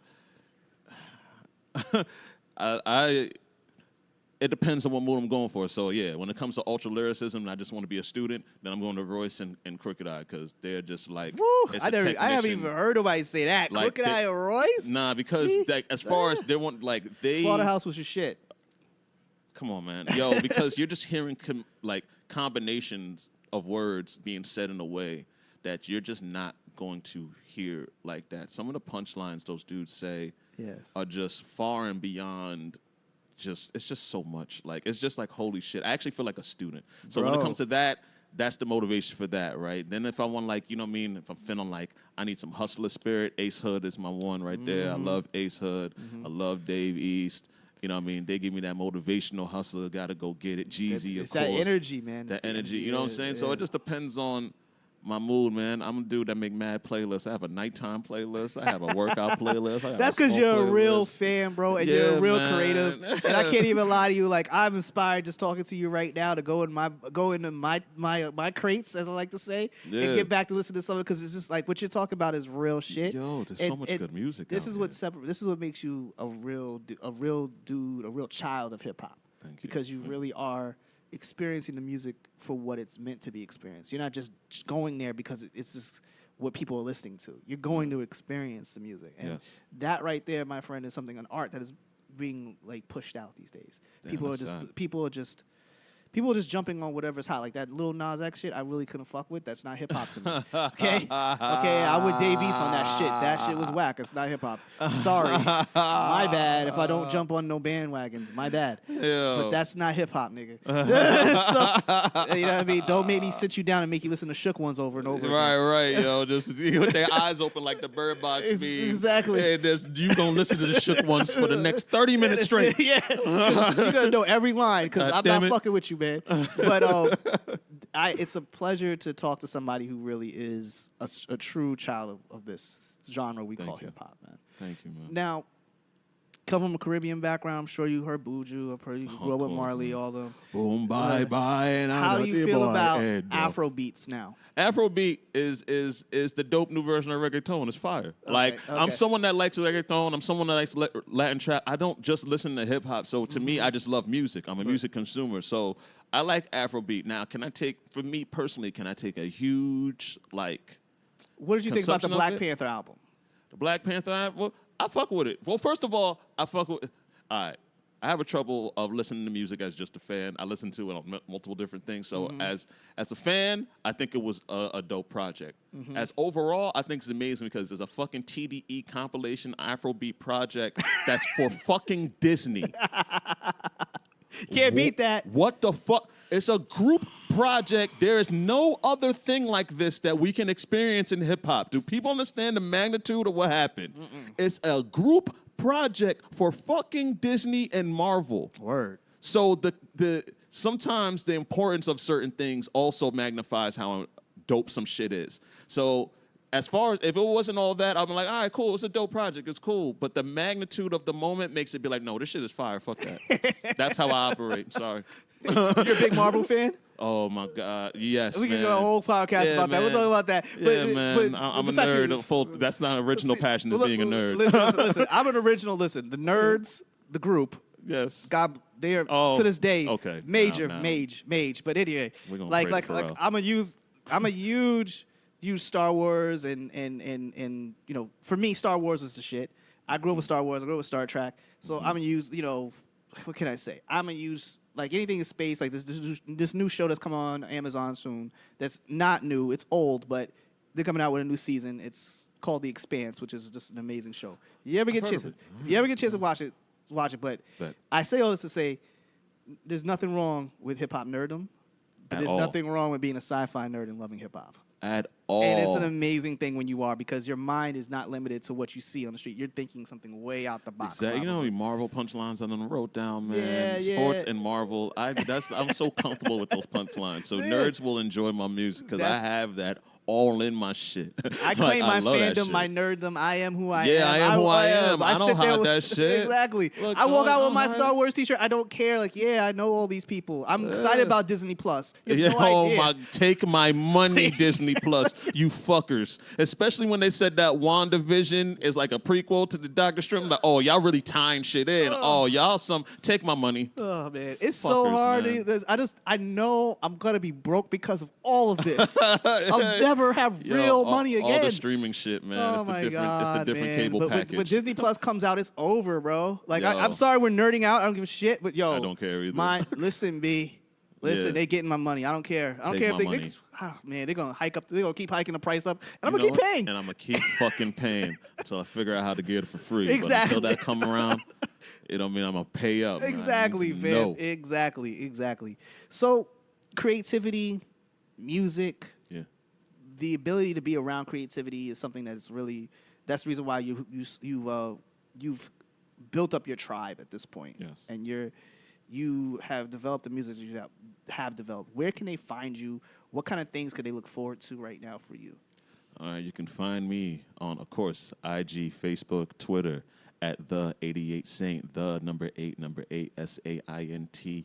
it depends on what mood I'm going for. So, yeah, when it comes to ultra lyricism and I just want to be a student, then I'm going to Royce and Crooked Eye because they're just like, I haven't even heard nobody say that. Like Crooked Eye and Royce? Nah, because as far as they want, like, they... Slaughterhouse was your shit. Come on, man. Yo, because you're just hearing, combinations of words being said in a way that you're just not going to hear like that. Some of the punchlines those dudes say are just far and beyond... it's just so much. Like, it's just like, holy shit. I actually feel like a student. So when it comes to that, that's the motivation for that, right? Then if I want, like, you know what I mean? If I'm feeling like I need some hustler spirit, Ace Hood is my one right there. I love Ace Hood. I love Dave East. You know what I mean? They give me that motivational hustle. Got to go get it. Jeezy, it's that energy, man. That energy. You know what I'm saying? So it just depends on my mood, man. I'm a dude that make mad playlists. I have a nighttime playlist. I have a workout plailist. That's because you're a real fan, bro, and you're a real creative. And I can't even lie to you. Like, I'm inspired just talking to you right now to go into my crates, as I like to say, and get back to listen to something because it's just like what you're talking about is real shit. Yo, there's so much good music. This is what makes you a real dude, a real child of hip hop. Because you really are experiencing the music for what it's meant to be experienced. You're not just going there because it's just what people are listening to. You're going to experience the music. And that right there, my friend, is something, an art that is being like pushed out these days. People are just people just jumping on whatever's hot, like that Lil Nas X shit. I really couldn't fuck with. That's not hip hop to me. Okay, I would Dave East on that shit. That shit was whack. It's not hip hop. Sorry, my bad. If I don't jump on no bandwagons, my bad. Yeah. But that's not hip hop, nigga. So, you know what I mean? Don't make me sit you down and make you listen to Shook Ones over and over. Right, yo. Just with their eyes open like the Bird Box meme. Exactly. And you gonna listen to the Shook Ones for the next 30 minutes straight. Yeah, you gotta know every line because I'm not fucking with you, man. But it's a pleasure to talk to somebody who really is a true child of this genre we call hip hop, man. Thank you, man. Now, come from a Caribbean background. I'm sure you heard Buju. I'm sure you grew up with Marley, all them. Boom, bye, bye. And how do you feel about Afro beats now? Afrobeat is the dope new version of reggaeton. It's fire. Okay. I'm someone that likes reggaeton. I'm someone that likes Latin trap. I don't just listen to hip hop. So to me, I just love music. I'm a music consumer. So I like Afrobeat. Now, for me personally, can I take a huge What did you think about the Black Panther album? The Black Panther album? Well, I fuck with it. Well, first of all, I fuck with it. All right. I have a trouble of listening to music as just a fan. I listen to it on multiple different things. So as a fan, I think it was a dope project. As overall, I think it's amazing because there's a fucking TDE compilation Afrobeat project that's for fucking Disney. Can't beat that. What the fuck? It's a group project. There is no other thing like this that we can experience in hip hop. Do people understand the magnitude of what happened? It's a group project for fucking Disney and Marvel. Word. So the sometimes the importance of certain things also magnifies how dope some shit is. So as far as if it wasn't all that, I'm like, all right, cool. It's a dope project. It's cool. But the magnitude of the moment makes it be like, no, this shit is fire. Fuck that. That's how I operate. I'm sorry. You're a big Marvel fan? Oh my God! Yes, we can do a whole podcast about that. We'll talk about that. Man. I'm a nerd. That's not original passion. Is being a nerd. Listen. I'm an original. Listen, the nerds, the group. Yes. God, they are to this day. Okay. Major. But anyway, I'm a huge Star Wars and for me, Star Wars is the shit. I grew up with Star Wars. I grew up with Star Trek. So I'm gonna use what can I say? I'm gonna use anything in space, like this new show that's coming on Amazon soon. That's not new; it's old, but they're coming out with a new season. It's called The Expanse, which is just an amazing show. If you ever get a chance to watch it. But I say all this to say, there's nothing wrong with hip hop nerddom, but there's nothing wrong with being a sci-fi nerd and loving hip hop. At all. And it's an amazing thing when you are, because your mind is not limited to what you see on the street. You're thinking something way out the box. Exactly. You know how many Marvel punchlines I done wrote down, man? Yeah, Sports and Marvel. I'm so comfortable with those punchlines. So nerds will enjoy my music because I have that all in my shit. I claim my fandom, my nerddom. I am who I am. Yeah, I am who I am. I don't hide that shit. Exactly. Look, I walk out with my Star Wars t-shirt. I don't care. I know all these people. I'm excited about Disney Plus. Take my money, Disney Plus, you fuckers. Especially when they said that WandaVision is like a prequel to the Doctor Strange. Like, oh, y'all really tying shit in. Take my money. Oh man, it's fuckers, so hard. Man. I know I'm gonna be broke because of all of this. I'll never have real money again. All the streaming shit, man. Oh it's the different cable package. When Disney Plus comes out, it's over, bro. I'm sorry we're nerding out. I don't give a shit, but I don't care either. Listen, B. Listen, they getting my money. I don't care. I don't care if they're gonna hike up. They're gonna keep hiking the price up, and I'm gonna keep paying. And I'm gonna keep fucking paying until I figure out how to get it for free. Exactly. But until that come around, it don't mean I'm gonna pay up. Exactly, fam. Exactly. So, creativity, music. Yeah. The ability to be around creativity is something that is really. That's the reason why you've built up your tribe at this point. Yes. And you have developed the music that you have developed. Where can they find you? What kind of things could they look forward to right now for you? You can find me on, of course, IG, Facebook, Twitter at the 88 Saint, the number 8 SAINT. You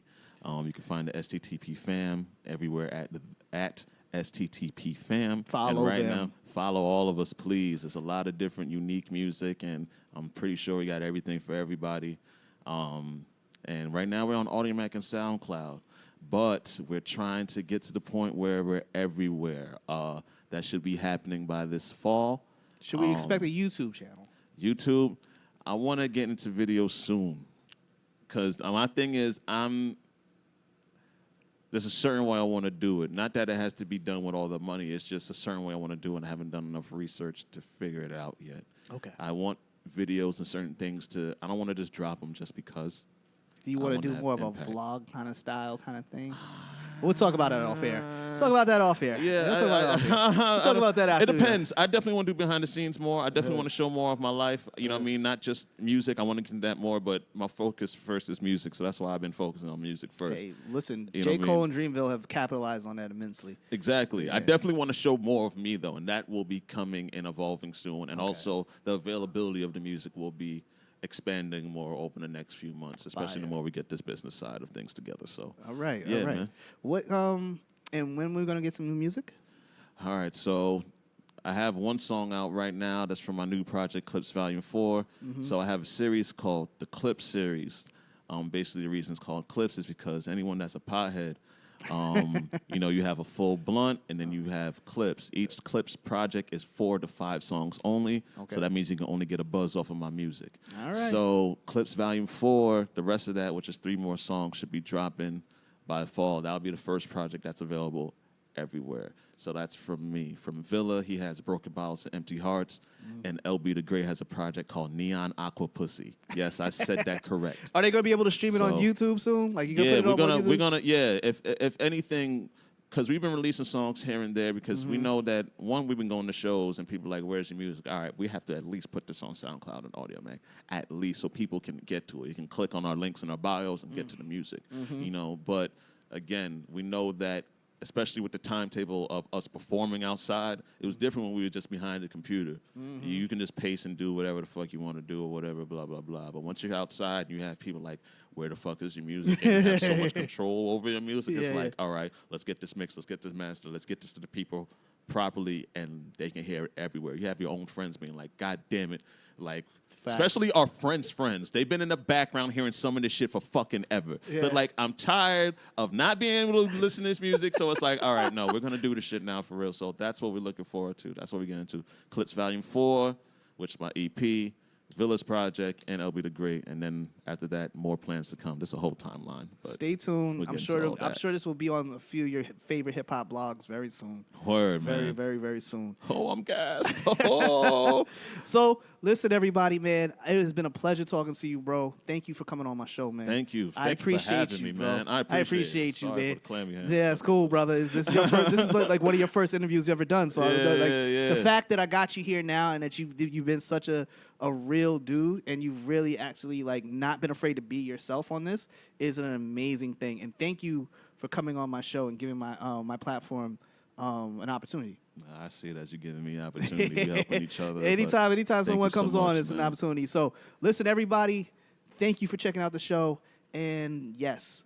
can find the STTP fam everywhere at STTP fam. Follow them. Now, follow all of us, please. There's a lot of different unique music, and I'm pretty sure we got everything for everybody. And right now we're on Audiomack and SoundCloud, but we're trying to get to the point where we're everywhere. That should be happening by this fall. Should we expect a YouTube channel? YouTube, I want to get into video soon, because my thing is there's a certain way I want to do it. Not that it has to be done with all the money. It's just a certain way I want to do it, and I haven't done enough research to figure it out yet. Okay. I want videos and certain things I don't want to just drop them just because. Do you I want to wanna do have more of impact. a vlog kind of style kind of thing? We'll talk about that off air. Talk about that off air. Yeah, We'll talk about that off air. We'll talk about that after. It depends. I definitely want to do behind the scenes more. I definitely want to show more of my life. You know what I mean? Not just music. I want to get that more, but my focus first is music. So that's why I've been focusing on music first. Hey, listen, You know J. what I Cole mean? and Dreamville have capitalized on that immensely. Exactly. I Yeah. definitely want to show more of me, though, and that will be coming and evolving soon. And Okay. also, the availability of the music will be expanding more over the next few months, especially the Fire. more we get this business side of things together. So, All right, Yeah, all right. man. What and when we're gonna get some new music? all right. So, I have one song out right now that's from my new project, Clips Volume 4. So, I have a series called the Clips Series. Basically, the reason it's called Clips is because anyone that's a pothead, you have a full blunt and then you have clips. Each Clips project is 4 to 5 songs only. Okay. So that means you can only get a buzz off of my music. All right. So Clips Volume 4, the rest of that, which is 3 more songs, should be dropping by fall. That'll be the first project that's available everywhere. So that's from me. From Villa, he has Broken Bottles and Empty Hearts. And LB the Great has a project called Neon Aqua Pussy. Yes, I said that correct. Are they gonna be able to stream it on So- YouTube soon? Like you gonna Yeah, put it on YouTube? we're gonna if anything, because we've been releasing songs here and there because we know that one, we've been going to shows and people are like, where's your music? All right, we have to at least put this on SoundCloud and Audio Mac, at least so people can get to it. You can click on our links in our bios and get to the music. But again, we know that especially with the timetable of us performing outside, it was different when we were just behind the computer. You can just pace and do whatever the fuck you want to do or whatever, blah, blah, blah. But once you're outside, you have people like, where the fuck is your music? And you have so much control over your music. It's Yeah, like, all right, let's get this mixed, let's get this mastered, let's get this to the people properly, and they can hear it everywhere. You have your own friends being like, God damn it. Like, Facts. especially our friends. They've been in the background hearing some of this shit for fucking ever. Yeah. They're like, I'm tired of not being able to listen to this music. So it's like, all right, no, we're going to do this shit now for real. So that's what we're looking forward to. That's what we're getting into. Clips Volume 4, which is my EP, Villa's Project, and LB the Great. And then after that, more plans to come. There's a whole timeline. But Stay tuned. we'll I'm get sure. into all I'm that. sure this will be on a few of your favorite hip hop blogs very soon. Word, Very, man. very, very soon. Oh, I'm gassed. Oh. So, listen, everybody, man. It has been a pleasure talking to you, bro. Thank you for coming on my show, man. Thank you. I Thank you for appreciate having you, me, bro. man. I appreciate it. you, Sorry man. for the clammy hands. Yeah, it's cool, brother. This is like one of your first interviews you ever done. So, Yeah. the fact that I got you here now and that you've been such a real dude and you've really actually like not been afraid to be yourself on this is an amazing thing. And thank you for coming on my show and giving my platform an opportunity. I see it as you're giving me an opportunity. We helping each other. but Anytime thank someone you so comes on, much, it's an man. opportunity. So listen, everybody, thank you for checking out the show. And yes,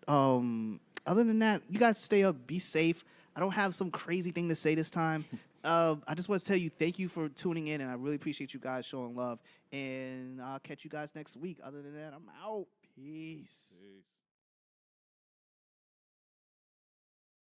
other than that, you guys stay up, be safe. I don't have some crazy thing to say this time. I just want to tell you thank you for tuning in, and I really appreciate you guys showing love. And I'll catch you guys next week. Other than that, I'm out. Peace.